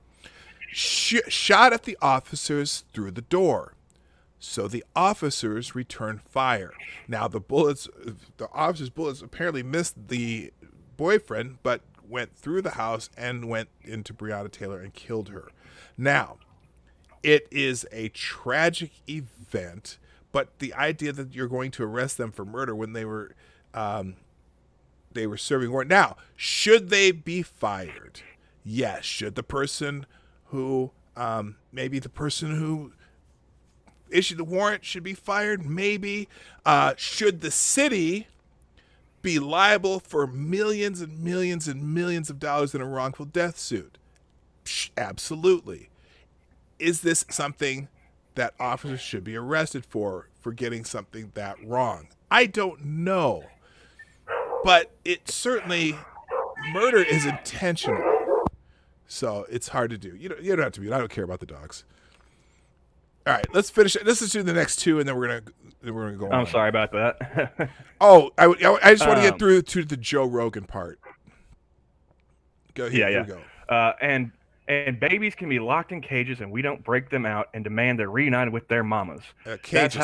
Shot at the officers through the door. So the officers returned fire. Now the officers' bullets apparently missed the boyfriend, but went through the house and went into Breonna Taylor and killed her. Now, it is a tragic event, but the idea that you're going to arrest them for murder when they were serving warrant. Now, should they be fired? Yes. Should the person who maybe the person who issued the warrant should be fired? Maybe. Should the city be liable for millions and millions and millions of dollars in a wrongful death suit? Absolutely. Is this something that officers should be arrested for getting something that wrong? I don't know. But it certainly, murder is intentional. So it's hard to do. You don't have to be. I don't care about the dogs. All right, let's finish it. Let's just do the next two, and then we're gonna go on. I'm sorry about that. Oh, I just want to get through to the Joe Rogan part. Go here. Here we go. And babies can be locked in cages, and we don't break them out and demand they're reunited with their mamas. Cages.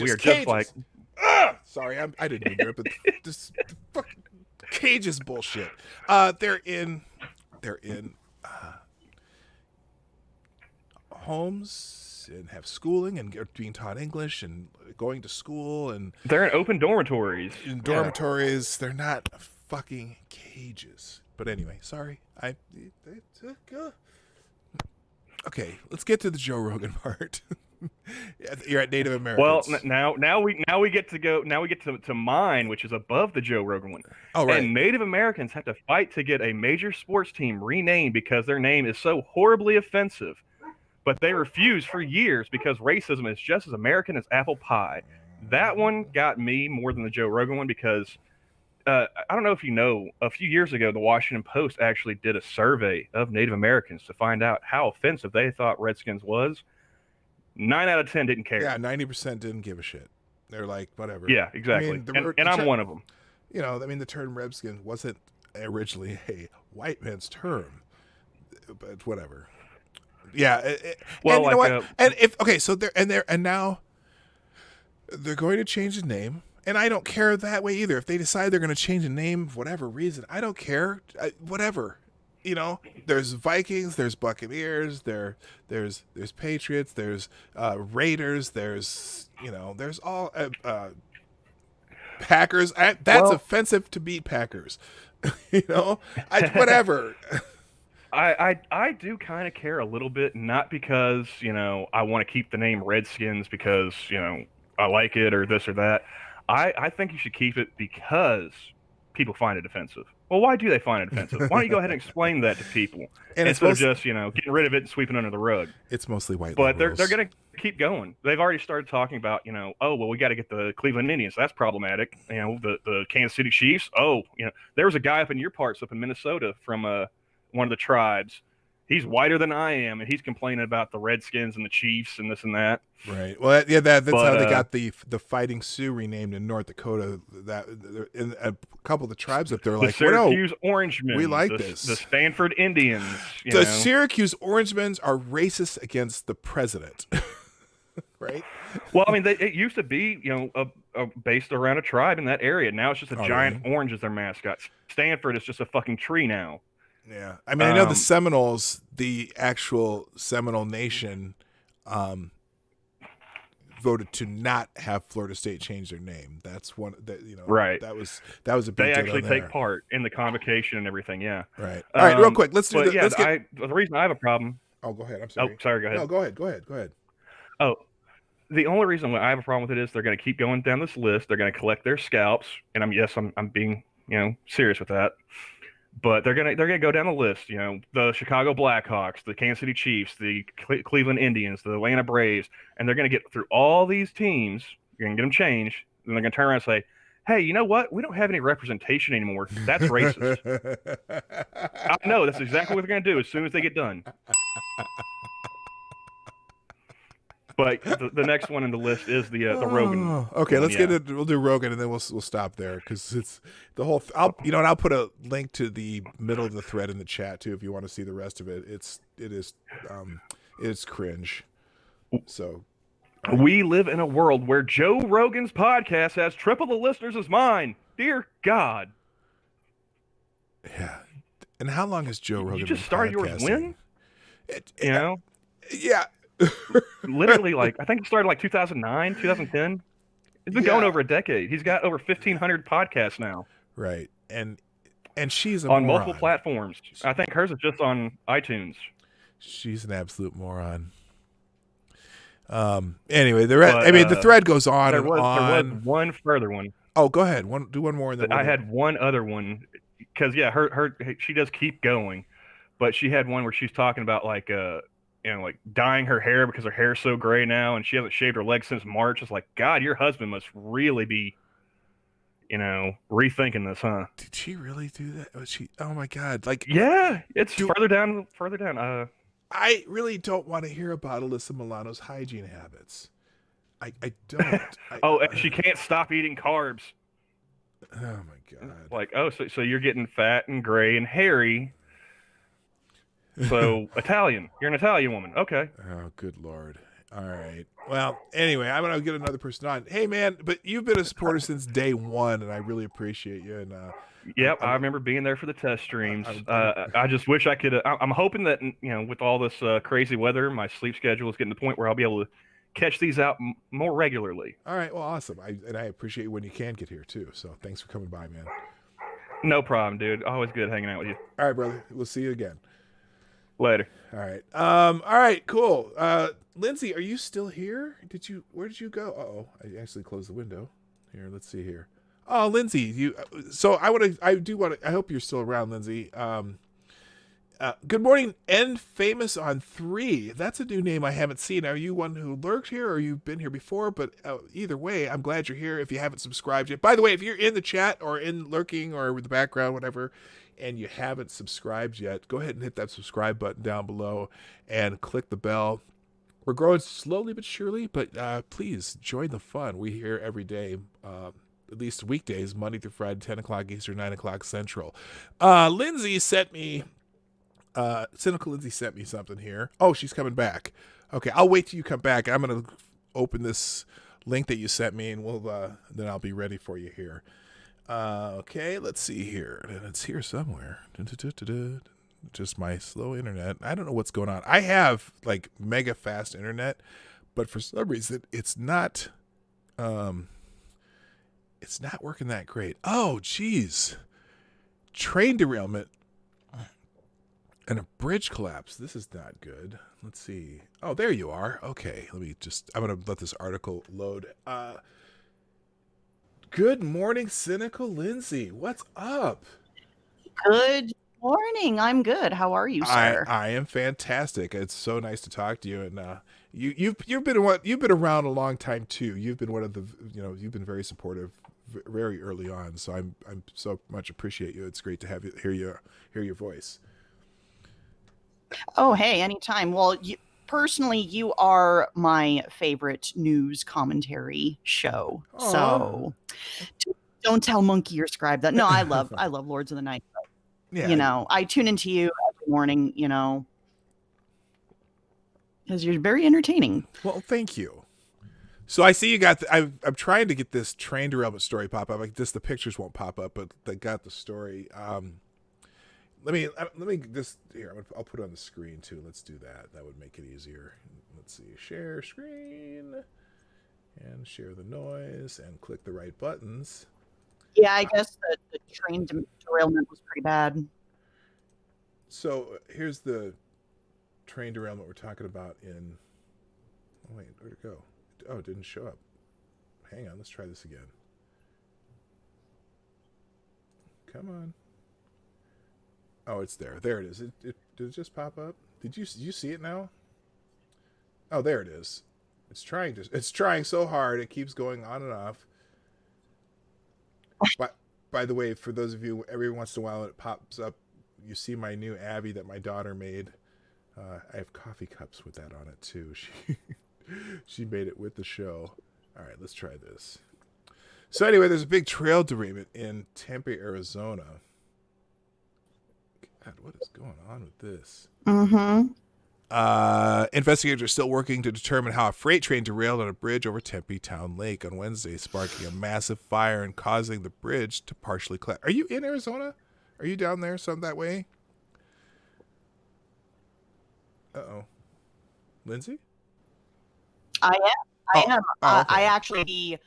We are just like. Sorry, I didn't mean to, but this fucking cages bullshit. They're in homes and have schooling and are being taught English and going to school, and they're in open dormitories. In dormitories, they're not fucking cages. But anyway, sorry. Okay, let's get to the Joe Rogan part. You're at Native Americans. Well, now we get to mine, which is above the Joe Rogan one. Oh, right. And Native Americans have to fight to get a major sports team renamed because their name is so horribly offensive. But they refuse for years because racism is just as American as apple pie. That one got me more than the Joe Rogan one because I don't know if you know, a few years ago, the Washington Post actually did a survey of Native Americans to find out how offensive they thought Redskins was. 9 out of 10 didn't care. Yeah, 90% didn't give a shit. They're like, whatever. Yeah, exactly. I mean, and I'm one of them. You know, I mean, the term Redskin wasn't originally a white man's term, but whatever. Yeah. Well, and you know what? And now they're going to change the name, and I don't care that way either. If they decide they're going to change the name for whatever reason, I don't care. Whatever. You know, there's Vikings, there's Buccaneers, there's Patriots, there's Raiders, there's all Packers. That's offensive to beat Packers. Whatever. I do kind of care a little bit, not because I want to keep the name Redskins because I like it or this or that. I think you should keep it because people find it offensive. Well, why do they find it offensive? Why don't you go ahead and explain that to people And instead of just getting rid of it and sweeping under the rug? It's mostly white But liberals. they're going to keep going. They've already started talking about, oh, well, we got to get the Cleveland Indians. That's problematic. The Kansas City Chiefs. Oh, there was a guy up in your parts, up in Minnesota, from one of the tribes. He's whiter than I am, and he's complaining about the Redskins and the Chiefs and this and that. Right. Well, yeah, that's how they got the Fighting Sioux renamed in North Dakota. That in a couple of the tribes up there, The like, Syracuse Orangemen. we like this. this. The Stanford Indians. The Syracuse Orangemen are racist against the president. Right. Well, I mean, it used to be, based around a tribe in that area. Now it's just a giant orange as their mascot. Stanford is just a fucking tree now. Yeah, I mean, I know the Seminoles, the actual Seminole Nation, voted to not have Florida State change their name. That's one that right. That was a big. They deal actually there. take part in the convocation and everything. Yeah. Right. All right. Real quick, let's do that. Yeah, the reason I have a problem. Oh, go ahead. I'm sorry. Oh, sorry. Go ahead. No, go ahead. Oh, the only reason why I have a problem with it is they're going to keep going down this list. They're going to collect their scalps, and I'm being serious with that. But they're gonna go down the list. The Chicago Blackhawks, the Kansas City Chiefs, the Cleveland Indians, the Atlanta Braves, and they're gonna get through all these teams. You're gonna get them changed, and they're gonna turn around and say, "Hey, you know what? We don't have any representation anymore. That's racist." I know that's exactly what they're gonna do as soon as they get done. But the next one in the list is the Rogan. Okay, let's get it. We'll do Rogan, and then we'll stop there because it's the whole. I'll put a link to the middle of the thread in the chat too if you want to see the rest of it. It is cringe. So we live in a world where Joe Rogan's podcast has triple the listeners as mine. Dear God. Yeah, and how long has Joe Rogan? You just started yours when? Yeah. Literally, I think it started 2009, 2010. It's been going over a decade. He's got over 1,500 podcasts now. Right, and she's on multiple platforms. I think hers is just on iTunes. She's an absolute moron. Anyway, the thread goes on and on. There was one further one. Oh, go ahead. Do one more. And then I had one other one because she does keep going, but she had one where she's talking about dyeing her hair because her hair's so gray now, and she hasn't shaved her legs since March. It's like, God, your husband must really be, rethinking this, huh? Did she really do that? Was she? Oh my God! Yeah, it's further down. I really don't want to hear about Alyssa Milano's hygiene habits. I don't. She can't stop eating carbs. Oh my God! So you're getting fat and gray and hairy. So Italian. You're an Italian woman. Okay. Oh, good Lord. All right. Well, anyway, I'm gonna get another person on. Hey, man, but you've been a supporter since day one, and I really appreciate you. And yep, I remember being there for the test streams. I just wish I could. I'm hoping that with all this crazy weather, my sleep schedule is getting to the point where I'll be able to catch these out more regularly. All right. Well, awesome. I appreciate you when you can get here too. So thanks for coming by, man. No problem, dude. Always good hanging out with you. All right, brother. We'll see you again. Later. All right. All right, cool. Lindsay, are you still here? Where did you go? Uh-oh. I actually closed the window. Here, let's see here. Oh, Lindsay, I hope you're still around, Lindsay. Good morning, N Famous on 3. That's a new name I haven't seen. Are you one who lurked here or you've been here before? But either way, I'm glad you're here if you haven't subscribed yet. By the way, if you're in the chat or in lurking or with the background, whatever, and you haven't subscribed yet, go ahead and hit that subscribe button down below and click the bell. We're growing slowly but surely, but please join the fun. We here every day, at least weekdays, Monday through Friday, 10 o'clock Eastern, 9 o'clock Central. Lindsay sent me, Cynical Lindsay sent me something here. Oh, she's coming back. Okay, I'll wait till you come back. I'm going to open this link that you sent me, and then I'll be ready for you here. Okay, let's see here. It's here somewhere. Just my slow internet. I don't know what's going on. I have mega fast internet, but for some reason it's not working that great. Oh, geez. Train derailment and a bridge collapse. This is not good. Let's see. Oh, there you are. Okay, I'm going to let this article load. Good morning, cynical Lindsay. What's up? Good morning. I'm good. How are you, sir? I am fantastic. It's so nice to talk to you, and you've been around a long time too. You've been one of the you've been very supportive very early on. So I'm so much appreciate you. It's great to have you hear your voice. Oh, hey, anytime. Well, personally, you are my favorite news commentary show. Aww. So don't tell Monkey or Scribe that. No, I love Lords of the Night. Yeah. I tune into you every morning, because you're very entertaining. Well, thank you. So I see you got. I'm trying to get this train derailment story pop up. Like this, the pictures won't pop up, but they got the story. Let me just here. I'll put it on the screen too. Let's do that. That would make it easier. Let's see. Share screen and share the noise and click the right buttons. Yeah, I guess the train derailment was pretty bad. So here's the train derailment we're talking about in. Oh wait, where'd it go? Oh, it didn't show up. Hang on, let's try this again. Come on. Oh, it's there. There it is. Did it just pop up? Did you see it now? Oh, there it is. It's trying so hard. It keeps going on and off. By the way, for those of you, every once in a while it pops up. You see my new Abby that my daughter made. I have coffee cups with that on it too. She made it with the show. All right, let's try this. So anyway, there's a big trail derailment in Tempe, Arizona. God, what is going on with this? Mm-hmm. Investigators are still working to determine how a freight train derailed on a bridge over Tempe Town Lake on Wednesday, sparking a massive fire and causing the bridge to partially collapse. Are you in Arizona? Are you down there some that way? Uh-oh. Lindsay? I am. Oh, okay. I actually, the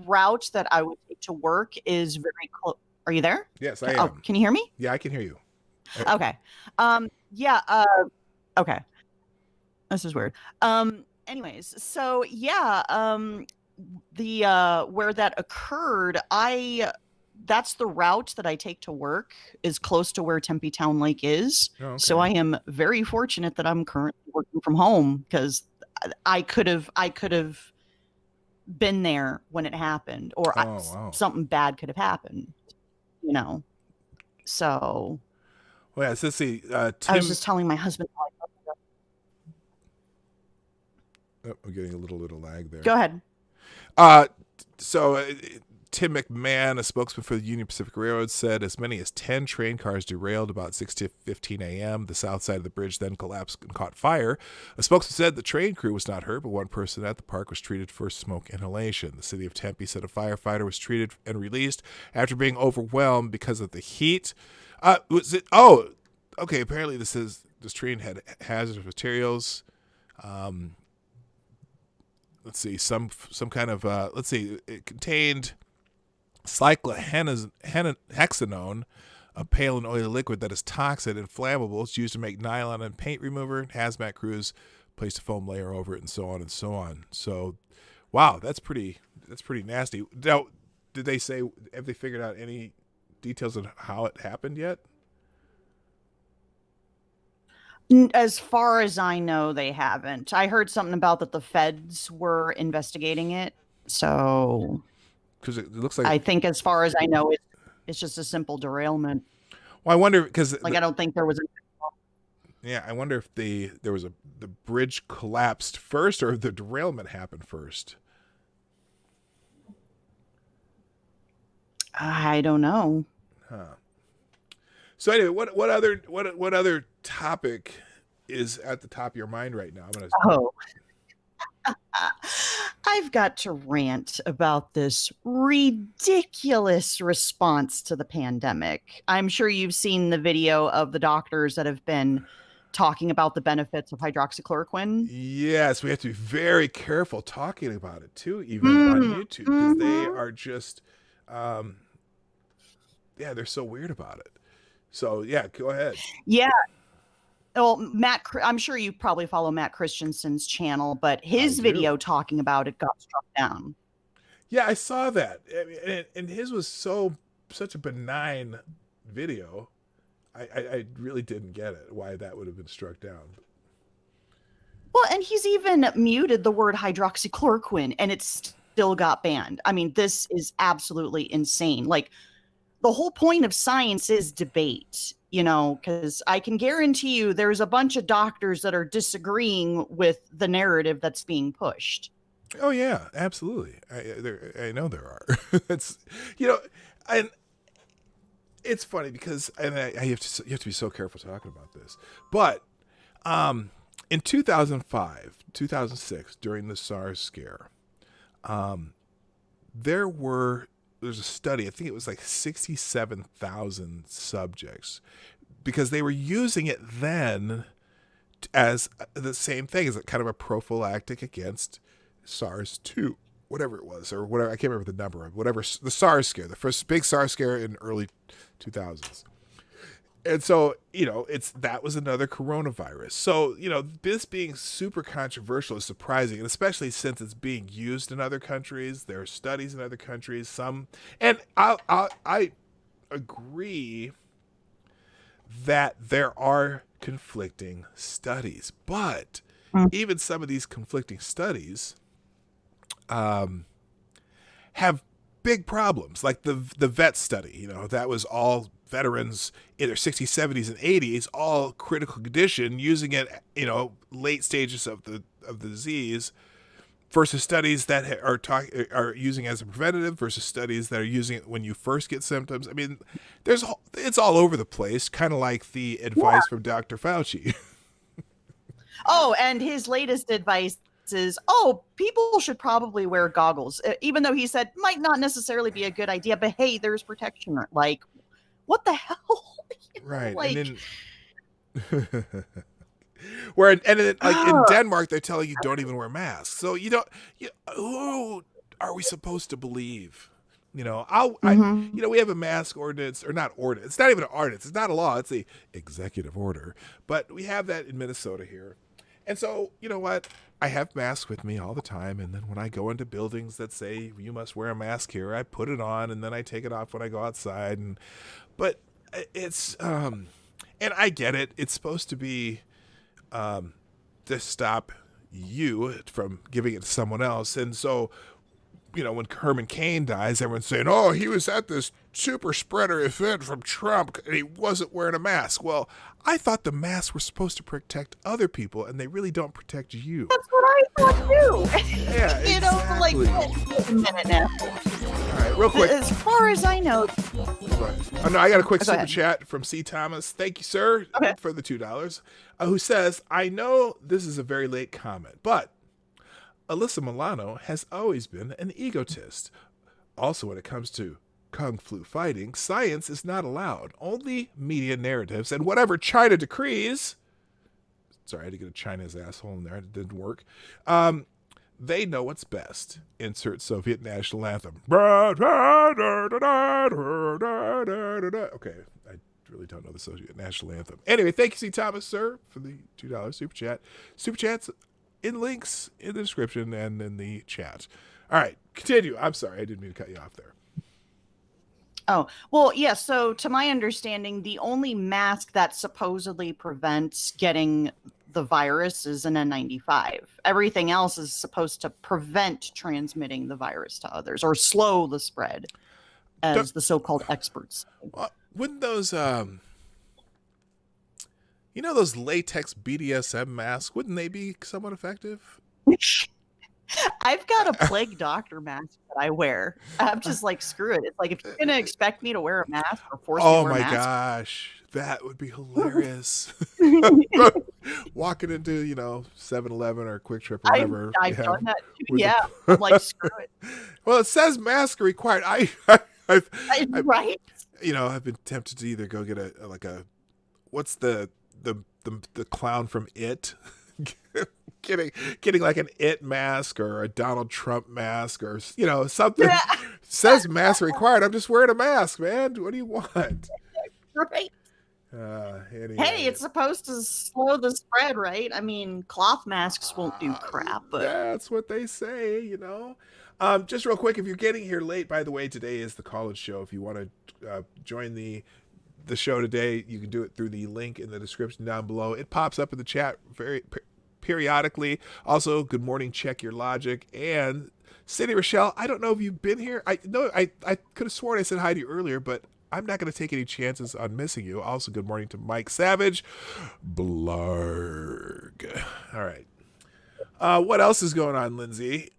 route that I would take to work is very close. Are you there? Yes, I am. Can you hear me? Yeah, I can hear you. Okay. Yeah. Okay. This is weird. Anyways, so yeah, the where that occurred, that's the route that I take to work is close to where Tempe Town Lake is. Oh, okay. So I am very fortunate that I'm currently working from home because I could have been there when it happened, or wow. something bad could have happened, So. Well, yeah, so let's see. I was just telling my husband. Oh, I'm getting a little lag there. Go ahead. So Tim McMahon, a spokesman for the Union Pacific Railroad, said as many as 10 train cars derailed about 6:15 a.m. The south side of the bridge then collapsed and caught fire. A spokesman said the train crew was not hurt, but one person at the park was treated for smoke inhalation. The city of Tempe said a firefighter was treated and released after being overwhelmed because of the heat. Was it? Oh, okay. Apparently, this train had hazardous materials. Let's see, some kind of let's see. It contained cyclohexanone, a pale and oily liquid that is toxic and flammable. It's used to make nylon and paint remover. Hazmat crews placed a foam layer over it, and so on and so on. So, wow, that's pretty nasty. Now, did they say, have they figured out any details on how it happened yet? As far as I know, they haven't. I heard something about that the feds were investigating it. So, because it looks like, I think as far as I know, it's just a simple derailment. Well, I wonder because I don't think there was. Yeah, I wonder if the bridge collapsed first or the derailment happened first. I don't know. Huh. So anyway, what other topic is at the top of your mind right now? I've got to rant about this ridiculous response to the pandemic. I'm sure you've seen the video of the doctors that have been talking about the benefits of hydroxychloroquine. Yes, we have to be very careful talking about it too, even on YouTube, because they are just, they're so weird about it. So yeah, go ahead. Yeah. Well, I'm sure you probably follow Matt Christensen's channel, but his video talking about it got struck down. Yeah, I saw that. I mean, and his was such a benign video. I really didn't get it, why that would have been struck down. Well, and he's even muted the word hydroxychloroquine, and it's still got banned. I mean, this is absolutely insane. Like, the whole point of science is debate, you know, because I can guarantee you there's a bunch of doctors that are disagreeing with the narrative that's being pushed. Oh yeah, absolutely. I know there are. It's, you know, and it's funny because, and you have to be so careful talking about this, but in 2005, 2006, during the SARS scare, there's a study, I think it was like 67,000 subjects, because they were using it then as the same thing, as a kind of a prophylactic against SARS-2, whatever it was, or whatever, I can't remember the number of, whatever, the SARS scare, the first big SARS scare in early 2000s. And so, you know, that was another coronavirus. So, you know, this being super controversial is surprising, and especially since it's being used in other countries. There are studies in other countries, some, and I agree that there are conflicting studies, but even some of these conflicting studies have big problems, like the vet study. You know, that was all veterans in their 60s, 70s, and 80s, all critical condition, using it, you know, late stages of the disease, versus studies that are using it as a preventative, versus studies that are using it when you first get symptoms. I mean, it's all over the place, kind of like the advice from Dr. Fauci. Oh, and his latest advice is, people should probably wear goggles, even though he said might not necessarily be a good idea, but hey, there's protection. Like, what the hell? Right. Like, and then in Denmark, they're telling you don't even wear masks. So who are we supposed to believe? You know, you know, we have a mask ordinance, or not ordinance. It's not even an ordinance. It's not a law. It's a executive order. But we have that in Minnesota here. And so, you know what? I have masks with me all the time. And then when I go into buildings that say you must wear a mask here, I put it on, and then I take it off when I go outside. But it's, and I get it. It's supposed to be to stop you from giving it to someone else. And so, you know, when Herman Cain dies, everyone's saying, oh, he was at this super spreader event from Trump and he wasn't wearing a mask. Well, I thought the masks were supposed to protect other people, and they really don't protect you. That's what I thought too. Yeah, You know, like, exactly. wait a minute now. All right, real quick. As far as I know, Oh, no, I got a quick Go super ahead. chat from C. Thomas. Thank you, sir, Okay. for the $2. Who says, I know this is a very late comment, but Alyssa Milano has always been an egotist. Also, when it comes to kung flu fighting, science is not allowed. Only media narratives and whatever China decrees. Sorry, I had to get a China's asshole in there. It didn't work. They know what's best. Insert Soviet national anthem. Okay, I really don't know the Soviet national anthem. Anyway, thank you, C. Thomas, sir, for the $2 super chat. Super chats in links in the description and in the chat. All right, continue. I'm sorry, I didn't mean to cut you off there. Oh, well, yeah. So to my understanding, the only mask that supposedly prevents getting the virus is an N95. Everything else is supposed to prevent transmitting the virus to others or slow the spread, as the so-called experts say. Wouldn't those, you know, those latex BDSM masks, wouldn't they be somewhat effective? I've got a plague doctor mask that I wear. I'm just like, screw it. It's like, if you're going to expect me to wear a mask or force me to Oh wear a my mask. gosh, that would be hilarious. Walking into, you know, 7-Eleven or Quick Trip or whatever. I've done that too. with Yeah. I'm like, screw it. Well, it says mask required. Right? You know, I've been tempted to either go get what's the clown from It? getting like an It mask or a Donald Trump mask, or, you know, something. Says mask required. I'm just wearing a mask, man. What do you want? Right. Anyway. Hey, it's supposed to slow the spread, right? I mean, cloth masks won't do crap, but that's what they say, you know. Just real quick, if you're getting here late, by the way, today is the college show. If you want to join the show today, you can do it through the link in the description down below. It pops up in the chat very periodically. Also, good morning, check your logic. And Cindy Rochelle, I don't know if you've been here. I could have sworn I said hi to you earlier, but I'm not going to take any chances on missing you. Also, good morning to Mike Savage. Blarg. All right. What else is going on, Lindsay?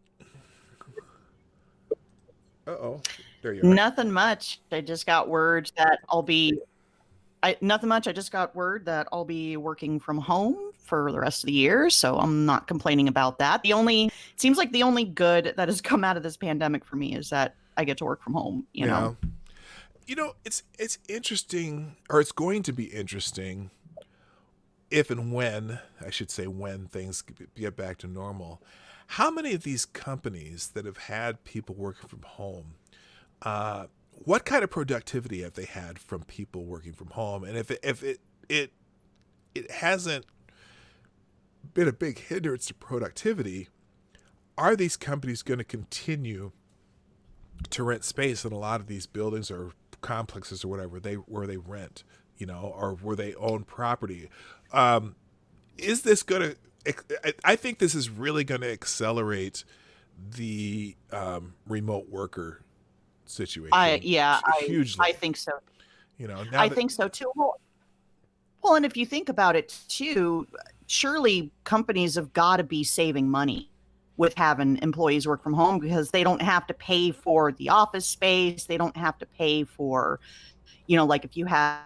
Uh-oh. There you are. Nothing much. I just got word that nothing much. I just got word that I'll be working from home for the rest of the year, so I'm not complaining about that. It seems like the only good that has come out of this pandemic for me is that I get to work from home, you know. You know, it's interesting, or it's going to be interesting if and when, I should say when things get back to normal. How many of these companies that have had people working from home, what kind of productivity have they had from people working from home? And if it hasn't been a big hindrance to productivity, are these companies going to continue to rent space in a lot of these buildings or complexes or whatever where they rent, you know, or where they own property? Is this going to? I think this is really going to accelerate the remote worker situation. Hugely. I think so. You know, I think so too. Well, and if you think about it too, surely companies have got to be saving money with having employees work from home, because they don't have to pay for the office space. They don't have to pay for, you know, like if you have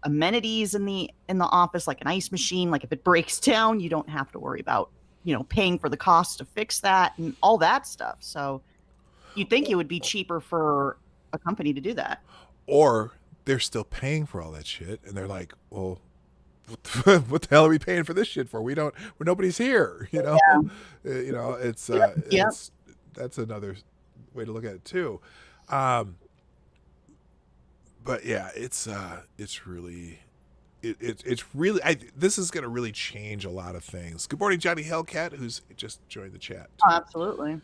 amenities in the office, like an ice machine, like if it breaks down, you don't have to worry about, you know, paying for the cost to fix that and all that stuff. So you'd think it would be cheaper for a company to do that. Or they're still paying for all that shit, and they're like, well, what the hell are we paying for this shit for? Nobody's here, you know. You know, it's that's another way to look at it too. But yeah, it's really this is going to really change a lot of things. Good morning, Johnny Hellcat, who's just joined the chat. Oh, absolutely.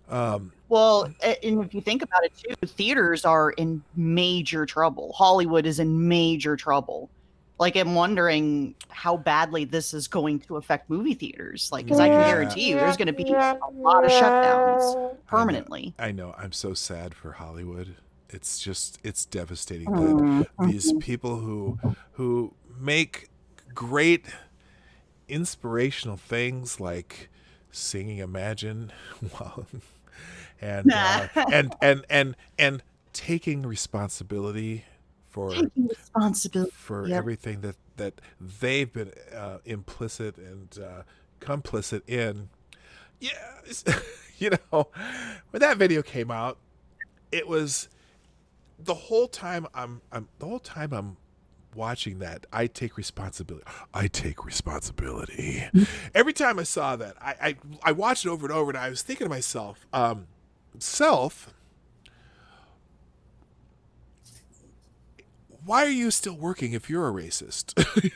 Well, and if you think about it too, theaters are in major trouble. Hollywood is in major trouble. Like, I'm wondering how badly this is going to affect movie theaters. Like, because I can guarantee you there's going to be a lot of shutdowns permanently. I know. I'm so sad for Hollywood. It's devastating that these people who make great inspirational things like singing Imagine and taking responsibility for everything that they've been implicit and complicit in. Yeah, you know, when that video came out, it was the whole time I'm watching that, I take responsibility. Every time I saw that, I watched it over and over, and I was thinking to myself, why are you still working if you're a racist?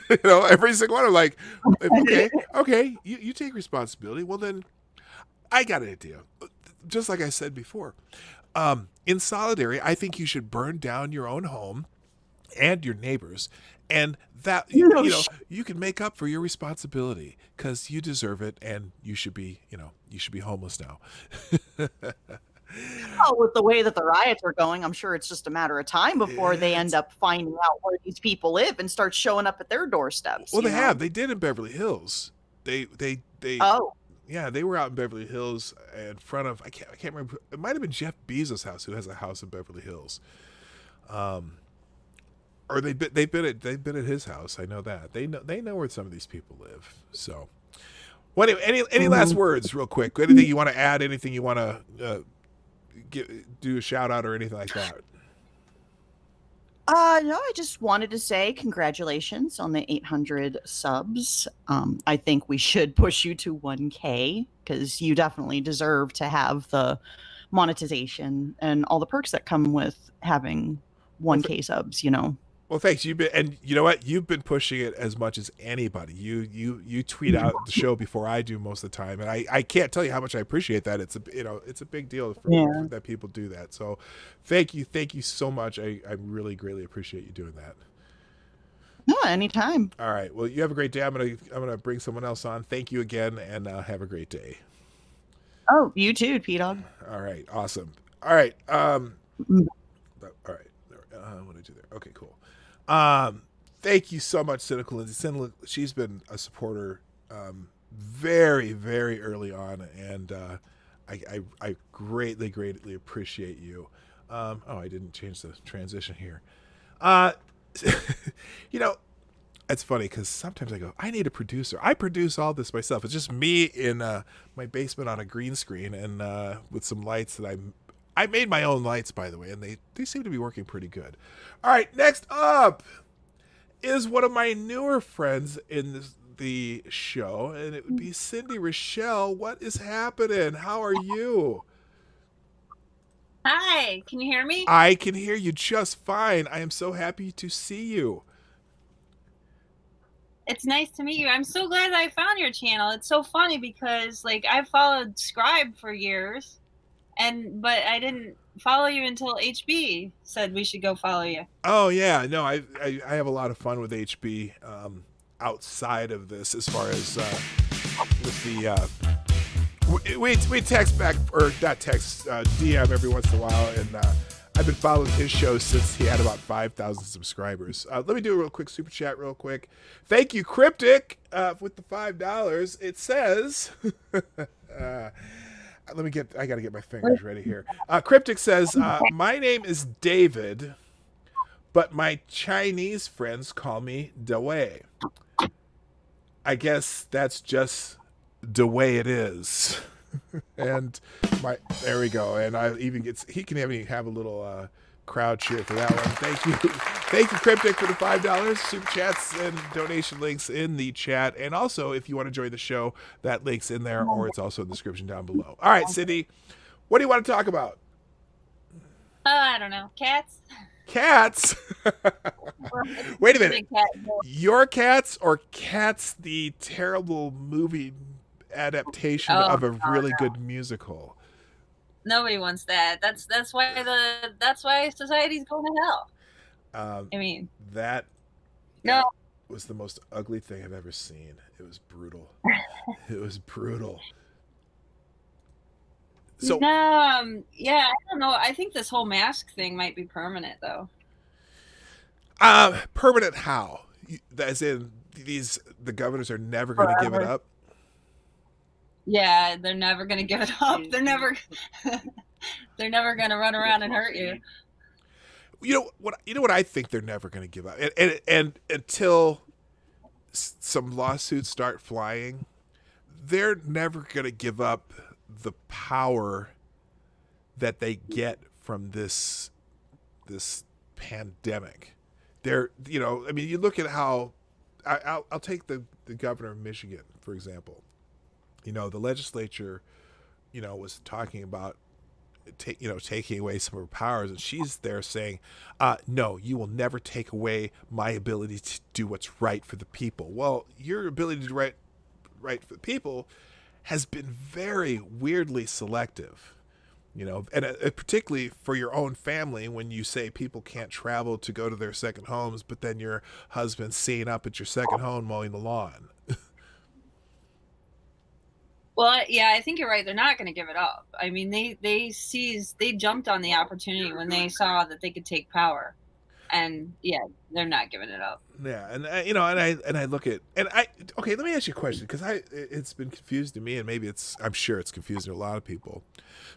You know, every single one. I'm like, okay, you take responsibility. Well, then I got an idea. Just like I said before, in solidarity, I think you should burn down your own home and your neighbors, and that you know you can make up for your responsibility because you deserve it, and you should be homeless now. Well, with the way that the riots are going, I'm sure it's just a matter of time before they end up finding out where these people live and start showing up at their doorsteps. Well, they did in Beverly Hills. They Yeah, they were out in Beverly Hills in front of I can't remember. It might have been Jeff Bezos' house, who has a house in Beverly Hills. Or they've been at his house. I know that. They know where some of these people live. So, well, anyway, any last words, real quick? Anything you want to add? Anything you want to do a shout out or anything like that? No, I just wanted to say congratulations on the 800 subs. I think we should push you to 1K because you definitely deserve to have the monetization and all the perks that come with having 1K subs, you know. Well, thanks. You've been, and you know what? You've been pushing it as much as anybody. You tweet out the show before I do most of the time, and I can't tell you how much I appreciate that. It's a big deal for that people do that. So, thank you so much. I really greatly appreciate you doing that. No, anytime. All right. Well, you have a great day. I'm gonna bring someone else on. Thank you again, and have a great day. Oh, you too, PDawg. All right. Awesome. All right. All right. What did I do there? Okay. Cool. Thank you so much, Cynical Lindsay. She's been a supporter very, very early on, and I greatly appreciate you. I didn't change the transition here. It's funny because sometimes I go, I need a producer. I produce all this myself. It's just me in my basement on a green screen and with some lights that I made my own lights, by the way, and they seem to be working pretty good. All right, next up is one of my newer friends in the show, and it would be Cindy Rochelle. What is happening? How are you? Hi, can you hear me? I can hear you just fine. I am so happy to see you. It's nice to meet you. I'm so glad I found your channel. It's so funny because I followed Scribe for years, but I didn't follow you until HB said we should go follow you. Oh yeah, no, I have a lot of fun with HB outside of this, as far as with the we text back, or not text, DM every once in a while, and I've been following his show since he had about 5,000 subscribers. Let me do a real quick super chat real quick. Thank you, Cryptic, with the $5. It says, I got to get my fingers ready here. Cryptic says, my name is David, but my Chinese friends call me Dewey. I guess that's just the way it is. And there we go. And he can even have a little crowd cheer for that one. Thank you, Cryptic, for the $5 super chats and donation links in the chat. And also, if you want to join the show, that link's in there, or it's also in the description down below. All right, Cindy, what do you want to talk about? I don't know. Cats? Cats? Wait a minute. Your Cats or Cats, the terrible movie adaptation of a really good musical? Nobody wants that. That's why society's going to hell. That no was the most ugly thing I've ever seen. It was brutal. It was brutal. So yeah, I don't know. I think this whole mask thing might be permanent, though. Permanent how? As in the governors are never going to give it up? Yeah, they're never going to give it up. They're never going to run around and hurt you. You know what I think they're never going to give up, and until some lawsuits start flying, they're never going to give up the power that they get from this pandemic. You look at how I'll take the governor of Michigan, for example. The legislature, was talking about, taking away some of her powers, and she's there saying, no, you will never take away my ability to do what's right for the people. Well, your ability to do right for the people has been very weirdly selective, and particularly for your own family, when you say people can't travel to go to their second homes, but then your husband's seen up at your second home mowing the lawn. Well, yeah, I think you're right. They're not going to give it up. I mean, they jumped on the opportunity when they saw that they could take power, and yeah, they're not giving it up. Yeah, and I look at, okay, let me ask you a question, because it's been confused to me, and I'm sure it's confusing to a lot of people.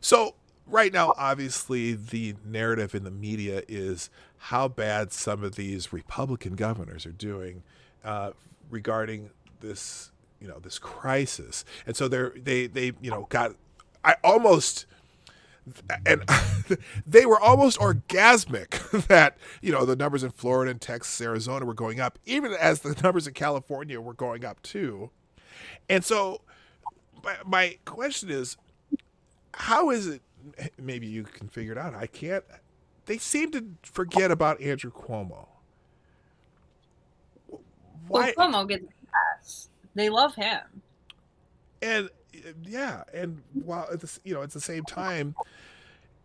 So right now, obviously, the narrative in the media is how bad some of these Republican governors are doing regarding this. This crisis, and so they they were almost orgasmic that the numbers in Florida and Texas, Arizona were going up, even as the numbers in California were going up too. And so my question is, how is it? Maybe you can figure it out. I can't. They seem to forget about Andrew Cuomo. why? Cuomo gets pass. They love him. And yeah, and while at the same time,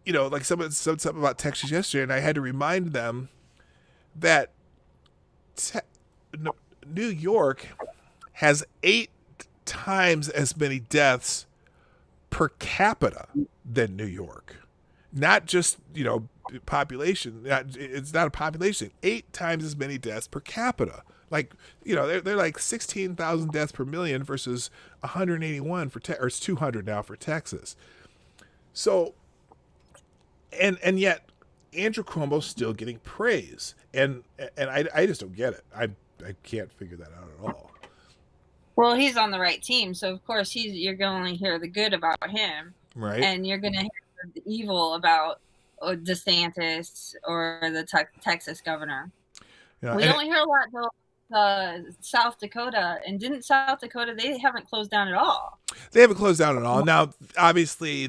like someone said something about Texas yesterday, and I had to remind them that New York has 8 times as many deaths per capita than New York. Not just, population. It's not a population. 8 times as many deaths per capita. Like, they're like 16,000 deaths per million versus 181 or it's 200 now for Texas. So, and yet Andrew Cuomo's still getting praise, and I just don't get it. I can't figure that out at all. Well, he's on the right team, so of course you're going to hear the good about him, right? And you're going to hear the evil about DeSantis or the Texas governor. We don't hear a lot though. South Dakota, and didn't South Dakota? They haven't closed down at all. They haven't closed down at all. Now, obviously,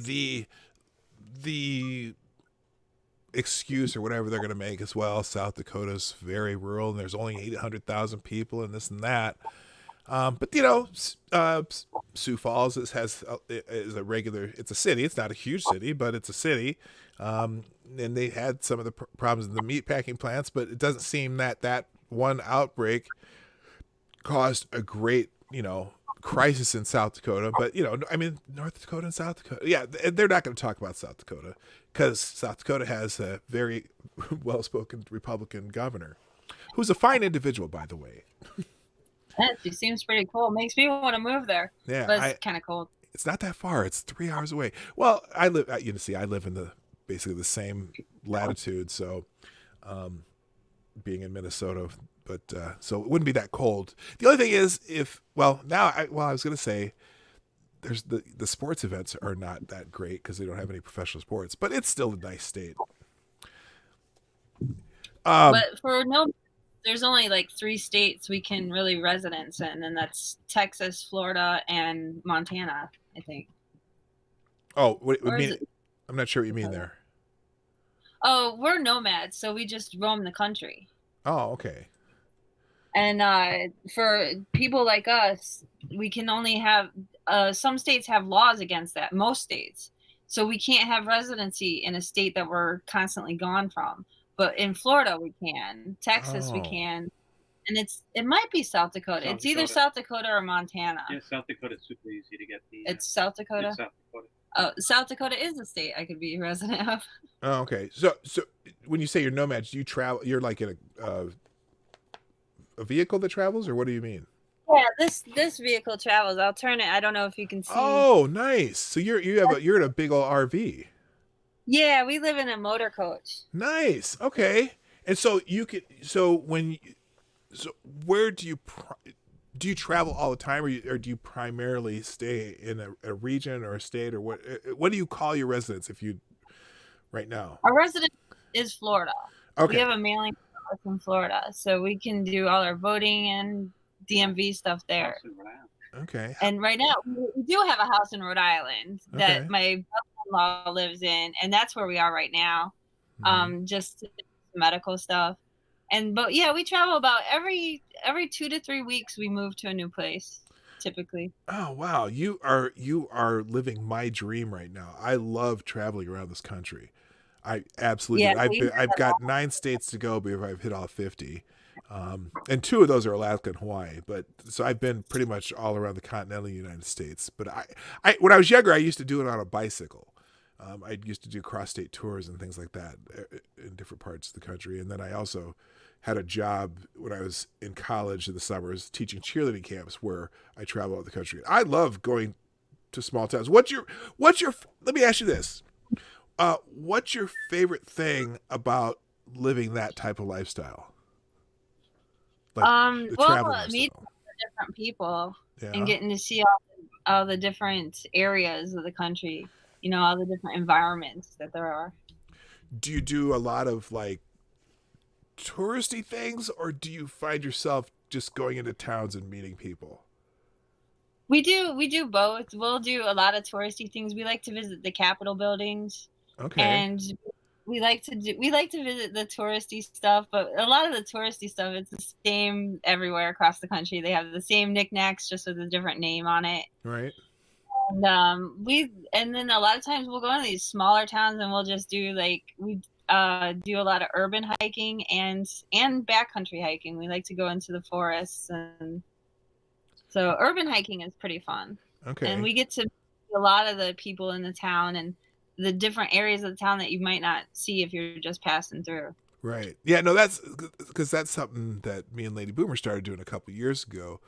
the excuse or whatever they're going to make as well, South Dakota's very rural and there's only 800,000 people and this and that. But Sioux Falls is a regular. It's a city. It's not a huge city, but it's a city. And they had some of the problems in the meat packing plants, but it doesn't seem that one outbreak caused a great crisis in South Dakota. But North Dakota and South Dakota, yeah, they're not going to talk about South Dakota because South Dakota has a very well-spoken Republican governor, who's a fine individual, by the way. She seems pretty cool. Makes me want to move there. Yeah, but it's kind of cold. It's not that far. It's 3 hours away. Well, I live in basically the same latitude. So, being in Minnesota, but so it wouldn't be that cold. The only thing is, I was going to say, there's the sports events are not that great because they don't have any professional sports, but it's still a nice state. But there's only like 3 states we can really residence in, and that's Texas, Florida, and Montana, I think. Oh, I'm not sure what you mean there. Oh, we're nomads, so we just roam the country. Oh, okay. And for people like us, we can only have some states have laws against that, most states. So we can't have residency in a state that we're constantly gone from. But in Florida, we can. Texas, we can. And it might be South Dakota. It's either South Dakota or Montana. Yeah, South Dakota is super easy to get the. It's South Dakota? It's South Dakota. Oh, South Dakota is a state I could be a resident of. Oh, okay. So when you say you're nomads, do you travel? You're like in a vehicle that travels, or what do you mean? Yeah, this vehicle travels. I'll turn it. I don't know if you can see. Oh, nice. So you're in a big old RV. Yeah, we live in a motor coach. Nice. Okay. And so where do you travel all the time, or do you primarily stay in a region or a state, or what do you call your residence right now? Our residence is Florida. Okay. We have a mailing office in Florida, so we can do all our voting and DMV stuff there. Okay. And right now we do have a house in Rhode Island that my brother-in-law lives in, and that's where we are right now. Just medical stuff. But yeah, we travel about every 2 to 3 weeks. We move to a new place, typically. Oh wow, you are living my dream right now. I love traveling around this country. I absolutely. Yeah, I've got 9 states to go before I've hit all 50, and 2 of those are Alaska and Hawaii. But so I've been pretty much all around the continental United States. But I when I was younger, I used to do it on a bicycle. I used to do cross-state tours and things like that in different parts of the country. And then I also had a job when I was in college in the summers teaching cheerleading camps where I travel out the country. I love going to small towns. Let me ask you this. What's your favorite thing about living that type of lifestyle? Meeting different people and getting to see all the different areas of the country. All the different environments that there are. Do you do a lot of like touristy things, or do you find yourself just going into towns and meeting people? We do both. We'll do a lot of touristy things. We like to visit the Capitol buildings. Okay. And we like to visit the touristy stuff, but a lot of the touristy stuff, it's the same everywhere across the country. They have the same knickknacks, just with a different name on it. Right. And and then a lot of times we'll go into these smaller towns and we'll just do do a lot of urban hiking and backcountry hiking. We like to go into the forests, and so urban hiking is pretty fun. Okay. And we get to meet a lot of the people in the town and the different areas of the town that you might not see if you're just passing through. Right. Yeah, no, that's because that's something that me and Lady Boomer started doing a couple years ago.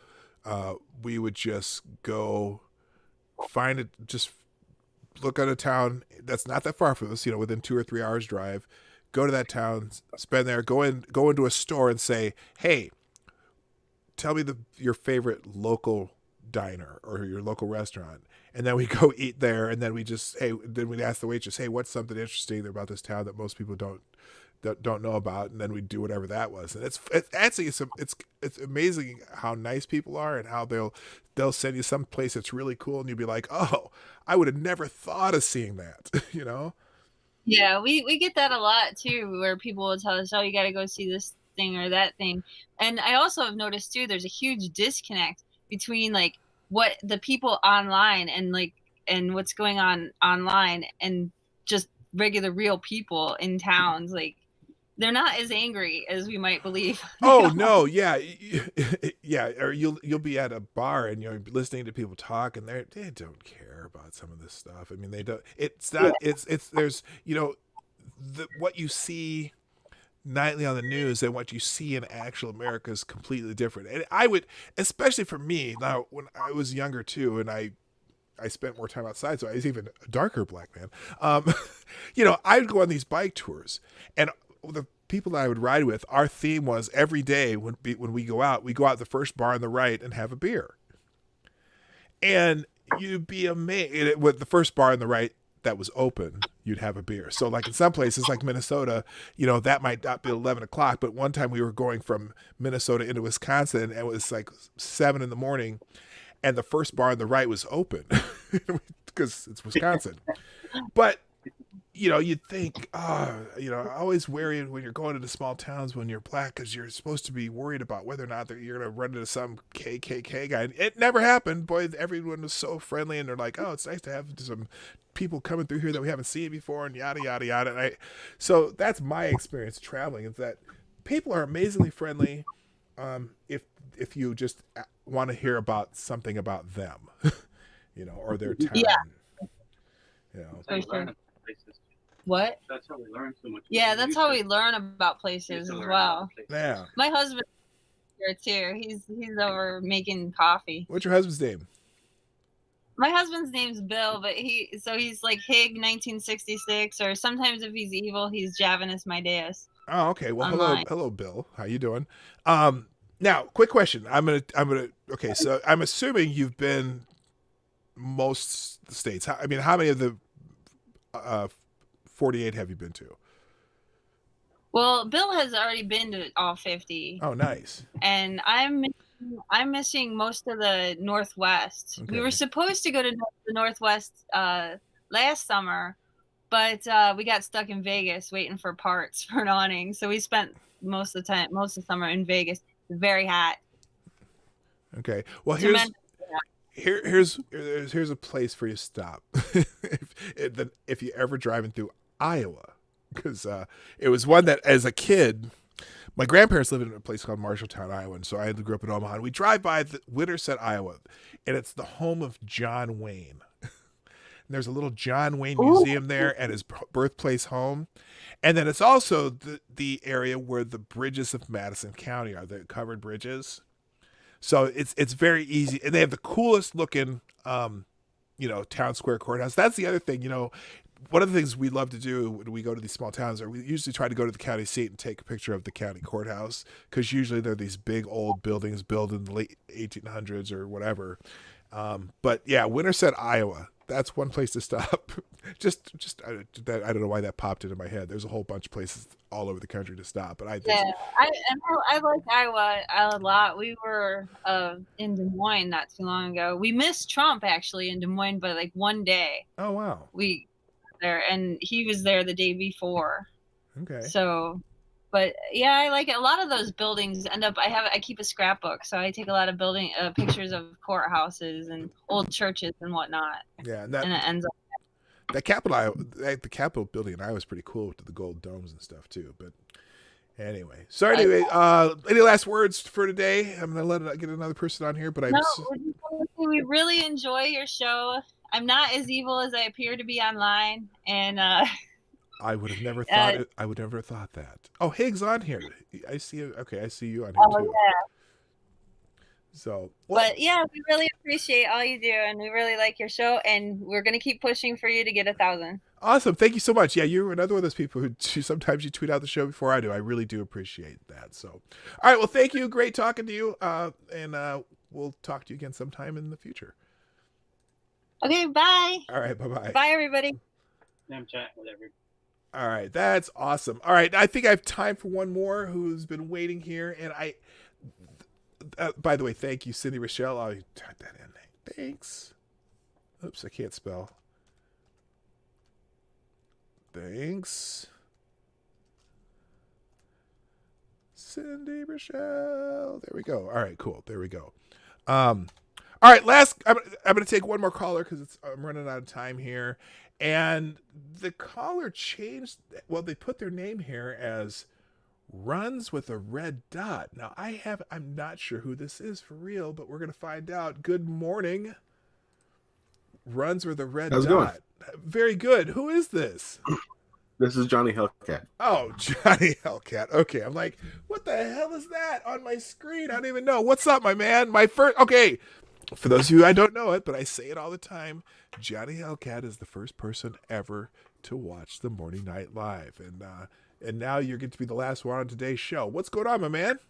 We would just go find it, just look at a town that's not that far from us, within 2 or 3 hours drive, go to that town, spend there, go into a store and say, hey, tell me your favorite local diner or your local restaurant. And then we go eat there, and then we'd ask the waitress, hey, what's something interesting about this town that most people don't know about, and then we do whatever that was. And it's amazing how nice people are and how they'll send you some place that's really cool, and you'll be like, oh, I would have never thought of seeing that. Yeah, we get that a lot too, where people will tell us, oh, you got to go see this thing or that thing. And I also have noticed too, there's a huge disconnect between like what the people online and what's going on online and just regular real people in towns. Like, they're not as angry as we might believe. Oh no, yeah, yeah. Or you'll be at a bar and you're listening to people talk, and they don't care about some of this stuff. I mean, they don't. It's not. Yeah. It's there's what you see nightly on the news and what you see in actual America is completely different. And I would, especially for me now, when I was younger too, and I spent more time outside, so I was even a darker black man. I would go on these bike tours, and the people that I would ride with, our theme was every day when we go out the first bar on the right and have a beer. And you'd be amazed with the first bar on the right that was open, you'd have a beer. So like in some places like Minnesota, that might not be 11 o'clock, but one time we were going from Minnesota into Wisconsin, and it was like 7 a.m, and the first bar on the right was open because it's Wisconsin. But you'd think, always worried when you're going into small towns when you're black, because you're supposed to be worried about whether or not you're going to run into some KKK guy. And it never happened. Boy, everyone was so friendly, and they're like, oh, it's nice to have some people coming through here that we haven't seen before, and yada, yada, yada. So that's my experience traveling, is that people are amazingly friendly if you just want to hear about something about them, or their town. Yeah. What? That's how we learn so much. Yeah, that's how we learn about places as well. Yeah. My husband here too. He's over making coffee. What's your husband's name? My husband's name's Bill, but he's like Hig 1966, or sometimes if he's evil, he's Javanus Mideus. Oh, okay. Well, hello, Bill. How you doing? Now, quick question. Okay, so I'm assuming you've been most states. How many of the 48 have you been to? Well, Bill has already been to all 50. Oh, nice. And I'm missing most of the Northwest. Okay. We were supposed to go to the Northwest last summer, but we got stuck in Vegas waiting for parts for an awning. So we spent most of the summer in Vegas. It's very hot. Okay. Well, here's a place for you to stop if you're ever driving through Iowa, because it was one that as a kid, my grandparents lived in a place called Marshalltown, Iowa, and so I grew up in Omaha. And we drive by Winterset, Iowa, and it's the home of John Wayne. And there's a little John Wayne museum there and his birthplace home. And then it's also the area where the bridges of Madison County are, the covered bridges. So it's very easy, and they have the coolest looking, town square courthouse. That's the other thing, one of the things we love to do when we go to these small towns, or we usually try to go to the county seat and take a picture of the county courthouse, because usually they're these big old buildings built in the late 1800s or whatever. But yeah, Winterset, Iowa. That's one place to stop. I don't know why that popped into my head. There's a whole bunch of places all over the country to stop, but I like Iowa a lot. We were in Des Moines not too long ago. We missed Trump actually in Des Moines by like one day. Oh wow. We there, and he was there the day before. Okay. So, but yeah, I like it. A lot of those buildings end up. I keep a scrapbook, so I take a lot of building pictures of courthouses and old churches and whatnot, Yeah, and and it ends up. the Capitol building in Iowa is pretty cool with the gold domes and stuff too. But anyway, so anyway, any last words for today? I'm gonna get another person on here, but We really enjoy your show. I'm not as evil as I appear to be online, and I would have never thought it. I would never have thought that. Oh, Higgs on here. I see you. Okay, I see you on here too. Yeah. So, but yeah, we really appreciate all you do, and we really like your show, and we're gonna keep pushing for you to get 1,000. Awesome, thank you so much. Yeah, you're another one of those people who sometimes you tweet out the show before I do. I really do appreciate that. So, all right, well, thank you. Great talking to you, and we'll talk to you again sometime in the future. Okay, bye. All right, bye-bye. Bye, everybody. I'm chatting with everybody. All right, that's awesome. All right, I think I have time for one more who's been waiting here, and by the way, thank you, Cindy Rochelle. I'll type that in. Thanks. Oops, I can't spell. Thanks, Cindy Rochelle. There we go. All right, cool. There we go. All right, I'm going to take one more caller because I'm running out of time here. And the caller changed. Well, they put their name here as runs with a red dot. Now I'm not sure who this is for real, but we're going to find out. Good morning. Runs with a red How's it dot. going? Very good. Who is this? This is Johnny Hellcat. Oh, Johnny Hellcat. Okay, I'm like, what the hell is that on my screen? I don't even know. What's up, my man? Okay, for those of you I don't know it, but I say it all the time, Johnny Hellcat is the first person ever to watch the Morning Night Live. And now you're going to be the last one on today's show. What's going on, my man?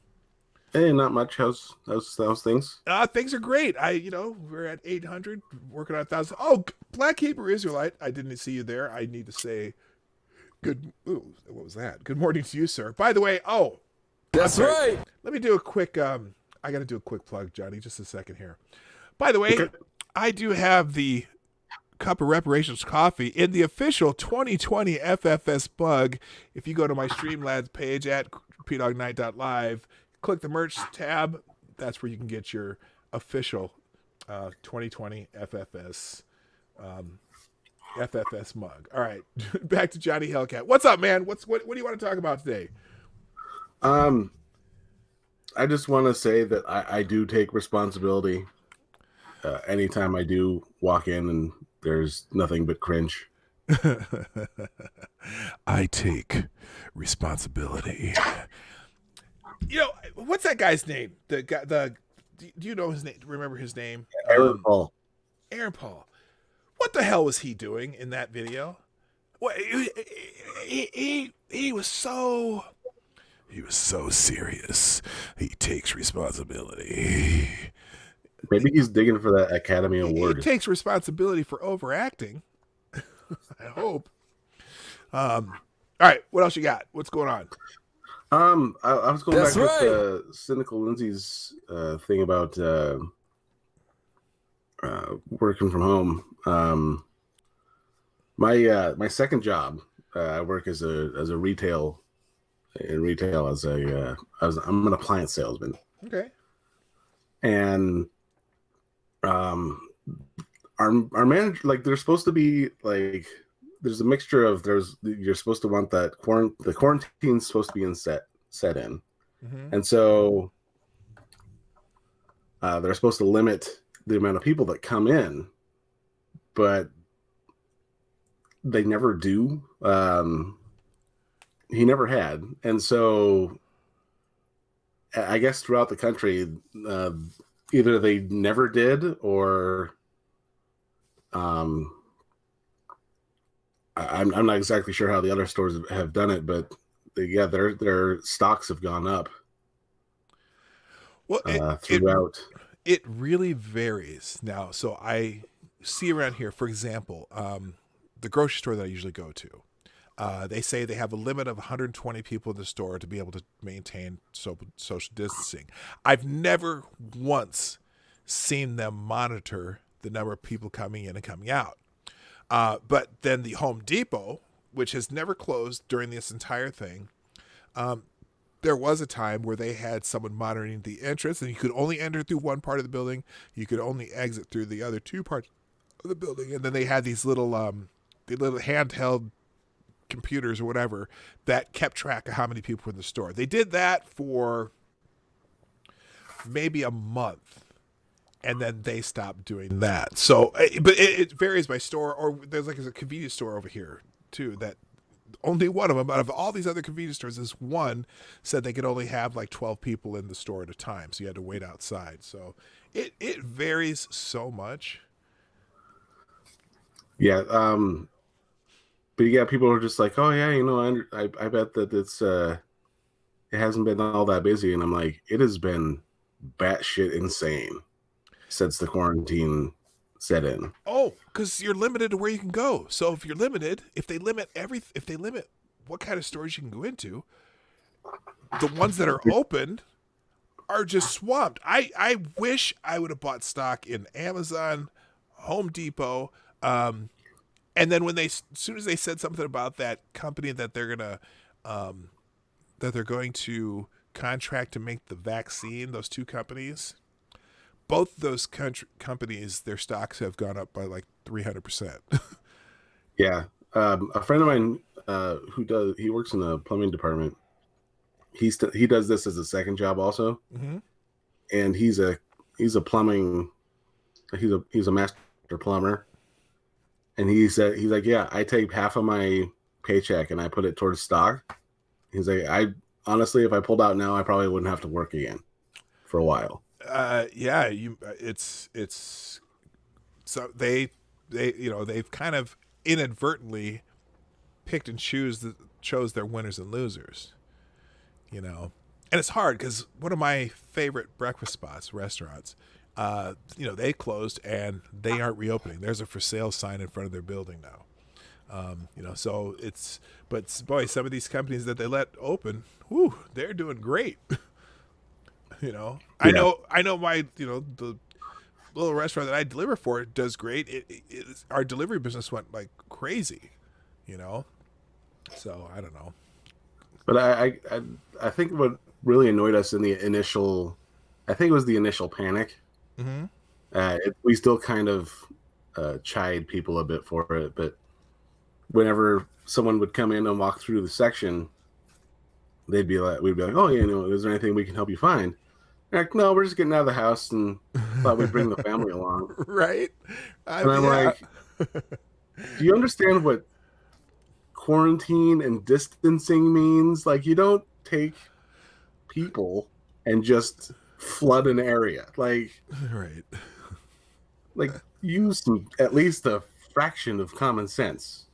Hey, not much. How's things? Things are great. We're at 800, working on 1,000. Oh, Black Hebrew Israelite. I didn't see you there. I need to say good. Ooh, what was that? Good morning to you, sir. By the way, That's right. Let me do a quick. I got to do a quick plug, Johnny. Just a second here. By the way, Okay. I do have the Cup of Reparations coffee in the official 2020 FFS bug. If you go to my Streamlabs page at PDawg.live, click the merch tab. That's where you can get your official 2020 FFS mug. All right, back to Johnny Hellcat. What's up, man? What do you want to talk about today? I just want to say that I do take responsibility. Anytime I do walk in and there's nothing but cringe. I take responsibility. What's that guy's name? The guy. Do you know his name? Remember his name? Aaron Paul. Aaron Paul. What the hell was he doing in that video? What he was so serious. He takes responsibility. Maybe he's digging for that Academy Award. He takes responsibility for overacting. I hope. All right, what else you got? What's going on? I was going That's back right. with Cynical Lindsay's thing about working from home. My second job, I work as a retail as I'm an appliance salesman. Okay. And our manager, like, there's supposed to be like there's a mixture of you're supposed to want that the quarantine's supposed to be set in. Mm-hmm. And so they're supposed to limit the amount of people that come in, but they never do. He never had. And so I guess throughout the country, either they never did or I'm not exactly sure how the other stores have done it, but their stocks have gone up. Well, throughout. It really varies now. So I see around here, for example, the grocery store that I usually go to, they say they have a limit of 120 people in the store to be able to maintain social distancing. I've never once seen them monitor the number of people coming in and coming out. But then the Home Depot which has never closed during this entire thing. There was a time where they had someone monitoring the entrance, and you could only enter through one part of the building. You could only exit through the other two parts of the building. And then they had these little handheld computers or whatever that kept track of how many people were in the store. They did that for maybe a month, and then they stopped doing that. So, but it varies by store, or there's like a convenience store over here too that only one of them out of all these other convenience stores, this one said they could only have like 12 people in the store at a time, so you had to wait outside. So it varies so much. Yeah, but yeah, people are just like, oh yeah, you know, I bet that it hasn't been all that busy, and I'm like, it has been batshit insane since the quarantine set in. Oh, because you're limited to where you can go. So if you're limited, if they limit what kind of stores you can go into, the ones that are open are just swamped. I wish I would have bought stock in Amazon, Home Depot, and then as soon as they said something about that company that they're going to contract to make the vaccine, those two companies, both those companies, their stocks have gone up by like 300%. Yeah, a friend of mine he works in the plumbing department. He does this as a second job also, and he's a master plumber. And he's like, yeah, I take half of my paycheck and I put it towards stock. He's like, I honestly, if I pulled out now, I probably wouldn't have to work again for a while. Yeah, it's so they've kind of inadvertently picked and chose their winners and losers, you know. And it's hard because one of my favorite breakfast restaurants, they closed and they aren't reopening. There's a for sale sign in front of their building now. So but boy, some of these companies that they let open, they're doing great. Yeah. I know my, the little restaurant that I deliver for does great. Our delivery business went like crazy, so I don't know. But I think what really annoyed us in the initial, I think it was the initial panic. We still kind of chide people a bit for it, but whenever someone would come in and walk through the section, we'd be like, oh, is there anything we can help you find? They're like, no, we're just getting out of the house and thought we'd bring the family along. Right. And I'm like, do you understand what quarantine and distancing means? Like, you don't take people and just flood an area. Like, right. Like, use at least a fraction of common sense.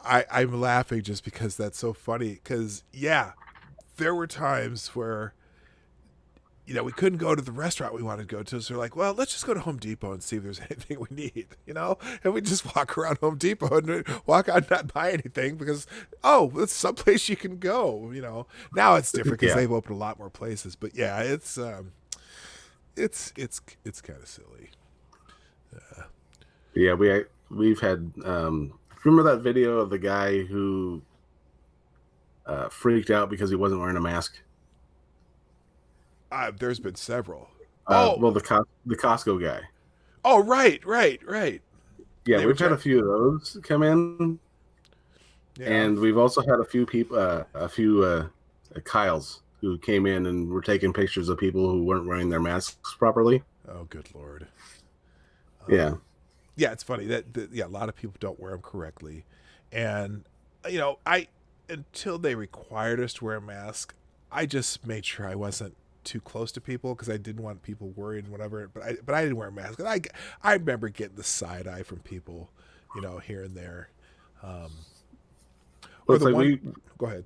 I'm laughing just because that's so funny. Because, yeah, there were times where, we couldn't go to the restaurant we wanted to go to. So we're like, well, let's just go to Home Depot and see if there's anything we need, And we just walk around Home Depot and walk out and not buy anything because, it's someplace you can go, Now it's different because they've opened a lot more places. But, yeah, it's kind of silly. Yeah, we've had remember that video of the guy who freaked out because he wasn't wearing a mask? There's been several. Well, the Costco guy. Oh, right. Yeah, we've had a few of those come in, and we've also had a few people, Kyles who came in and were taking pictures of people who weren't wearing their masks properly. Oh, good Lord. Yeah, it's funny that a lot of people don't wear them correctly, and until they required us to wear a mask, I just made sure I wasn't too close to people because I didn't want people worried and whatever. But I didn't wear a mask. And I remember getting the side eye from people, here and there. Go ahead.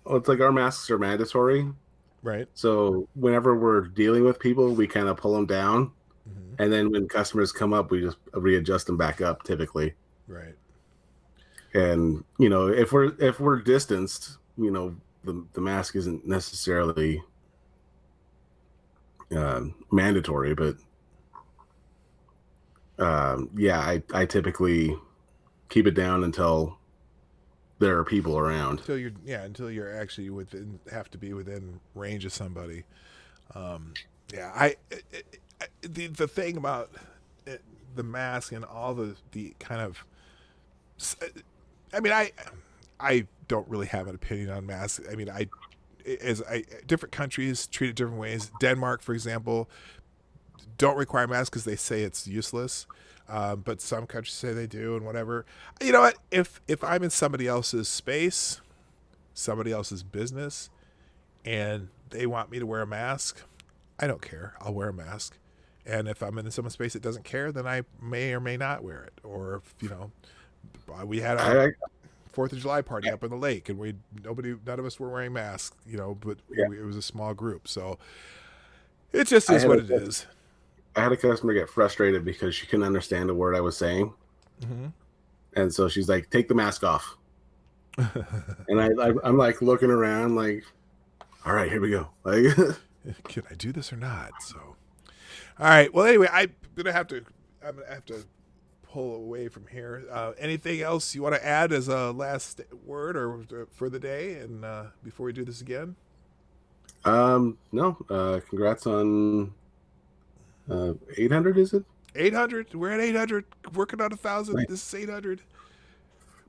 Well, it's like our masks are mandatory, right? So whenever we're dealing with people, we kind of pull them down, and then when customers come up, we just readjust them back up. Typically, right. And if we're distanced, the mask isn't necessarily mandatory, but I typically keep it down until there are people around. Until you're actually have to be within range of somebody. The thing about the mask and all the kind of, I mean, I don't really have an opinion on masks. I mean, different countries treat it different ways. Denmark, for example, don't require masks because they say it's useless. But some countries say they do, and whatever. You know what? If I'm in somebody else's space, somebody else's business, and they want me to wear a mask, I don't care. I'll wear a mask. And if I'm in someone's space that doesn't care, then I may or may not wear it. Or if, we had a 4th of July party up in the lake, and none of us were wearing masks, but it was a small group. So it just is what it is. I had a customer get frustrated because she couldn't understand a word I was saying. Mm-hmm. And so she's like, take the mask off. And I'm like looking around like, all right, here we go. Like, can I do this or not? So, all right. Well, anyway, I'm gonna have to pull away from here. Anything else you want to add as a last word or for the day? And before we do this again? No. Congrats on 800. Is it 800? We're at 800. Working on 1,000. Right. This is 800.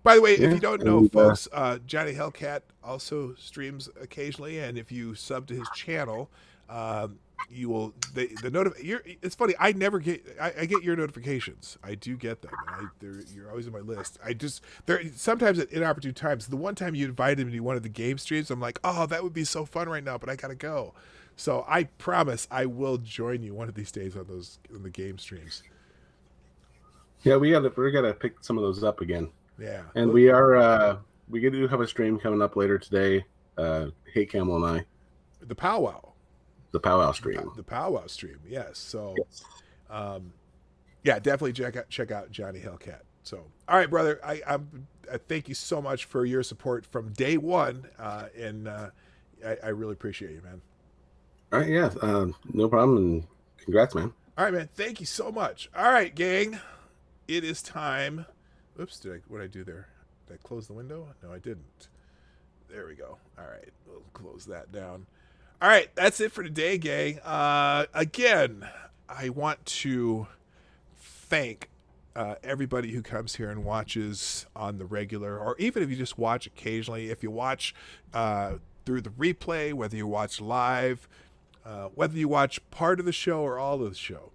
By the way, if you don't know, folks, Johnny Hellcat also streams occasionally, and if you sub to his channel, you will it's funny. I never get I get your notifications. I do get them. You're always on my list. Sometimes at inopportune times. The one time you invited me to one of the game streams, I'm like, oh, that would be so fun right now, but I gotta go. So I promise I will join you one of these days on the game streams. Yeah, we're gonna pick some of those up again. Yeah, and we do have a stream coming up later today. Hey Camel and I, the powwow stream. The powwow stream. Yes. So, yes. Definitely check out Johnny Hellcat. So, all right, brother. I thank you so much for your support from day one, and I really appreciate you, man. All right, yeah, no problem, and congrats, man. All right, man. Thank you so much. All right, gang, it is time. Oops, what did I do there? Did I close the window? No, I didn't. There we go. All right, we'll close that down. All right, that's it for today, gang. Again, I want to thank everybody who comes here and watches on the regular, or even if you just watch occasionally. If you watch through the replay, whether you watch live, whether you watch part of the show or all of the show,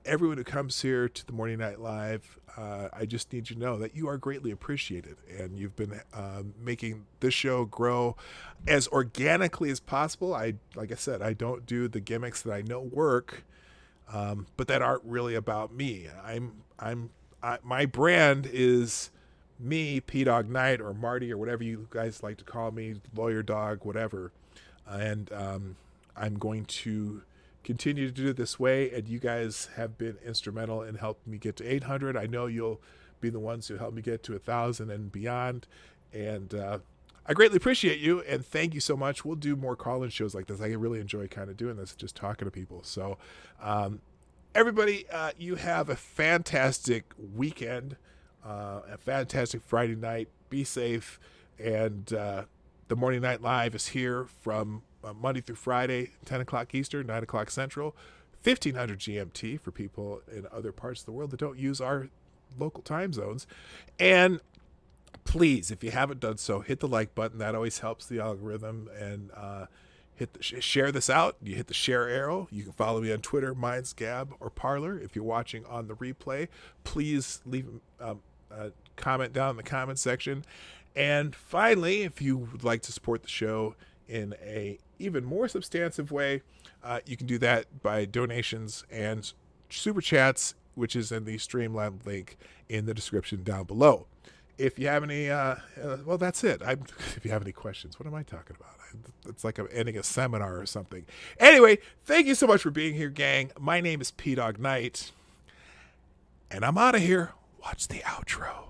everyone who comes here to the Morning Night Live, I just need you to know that you are greatly appreciated, and you've been making this show grow as organically as possible. Like I said, I don't do the gimmicks that I know work, but that aren't really about me. My brand is me, PDawg Knight, or Marty, or whatever you guys like to call me, Lawyer Dog, whatever, and I'm going to continue to do it this way, and you guys have been instrumental in helping me get to 800. I know you'll be the ones who help me get to 1,000 and beyond, and I greatly appreciate you, and thank you so much. We'll do more call-in shows like this. I really enjoy kind of doing this, just talking to people. So everybody, you have a fantastic weekend, a fantastic Friday night. Be safe, and the Morning Night Live is here from Monday through Friday, 10 o'clock Eastern, 9 o'clock Central, 1500 GMT for people in other parts of the world that don't use our local time zones. And please, if you haven't done so, hit the like button. That always helps the algorithm. And share this out. You hit the share arrow. You can follow me on Twitter, Minds, Gab, or Parler. If you're watching on the replay, please leave a comment down in the comment section. And finally, if you would like to support the show in a even more substantive way, you can do that by donations and super chats, which is in the Streamlab link in the description down below. If you have any, well, that's it. If you have any questions, what am I talking about? It's like I'm ending a seminar or something. Anyway, thank you so much for being here, gang. My name is PDawg Knight, and I'm out of here. Watch the outro.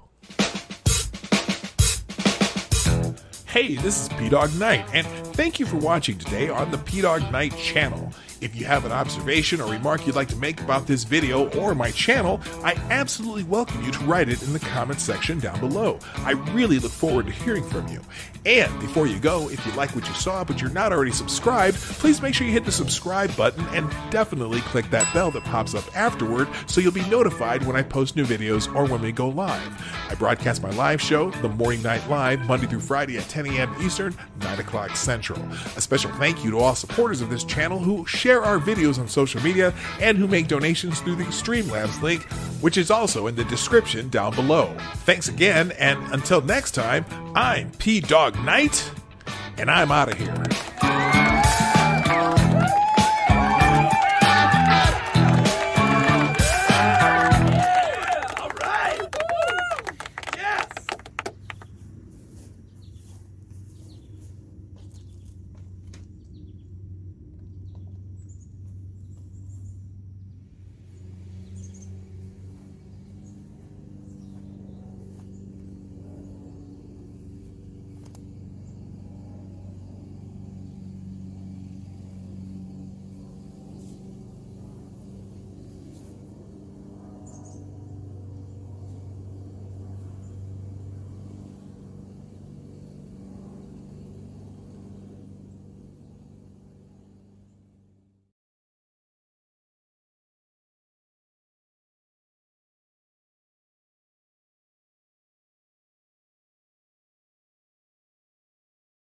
Hey, this is PDawg Knight, and thank you for watching today on the PDawg Knight channel. If you have an observation or remark you'd like to make about this video or my channel, I absolutely welcome you to write it in the comments section down below. I really look forward to hearing from you. And before you go, if you like what you saw but you're not already subscribed, please make sure you hit the subscribe button and definitely click that bell that pops up afterward so you'll be notified when I post new videos or when we go live. I broadcast my live show, The Morning Night Live, Monday through Friday at 10 a.m. Eastern, 9 o'clock Central. A special thank you to all supporters of this channel who share our videos on social media and who make donations through the Streamlabs link, which is also in the description down below. Thanks again, and until next time, I'm PDawg Knight, and I'm out of here.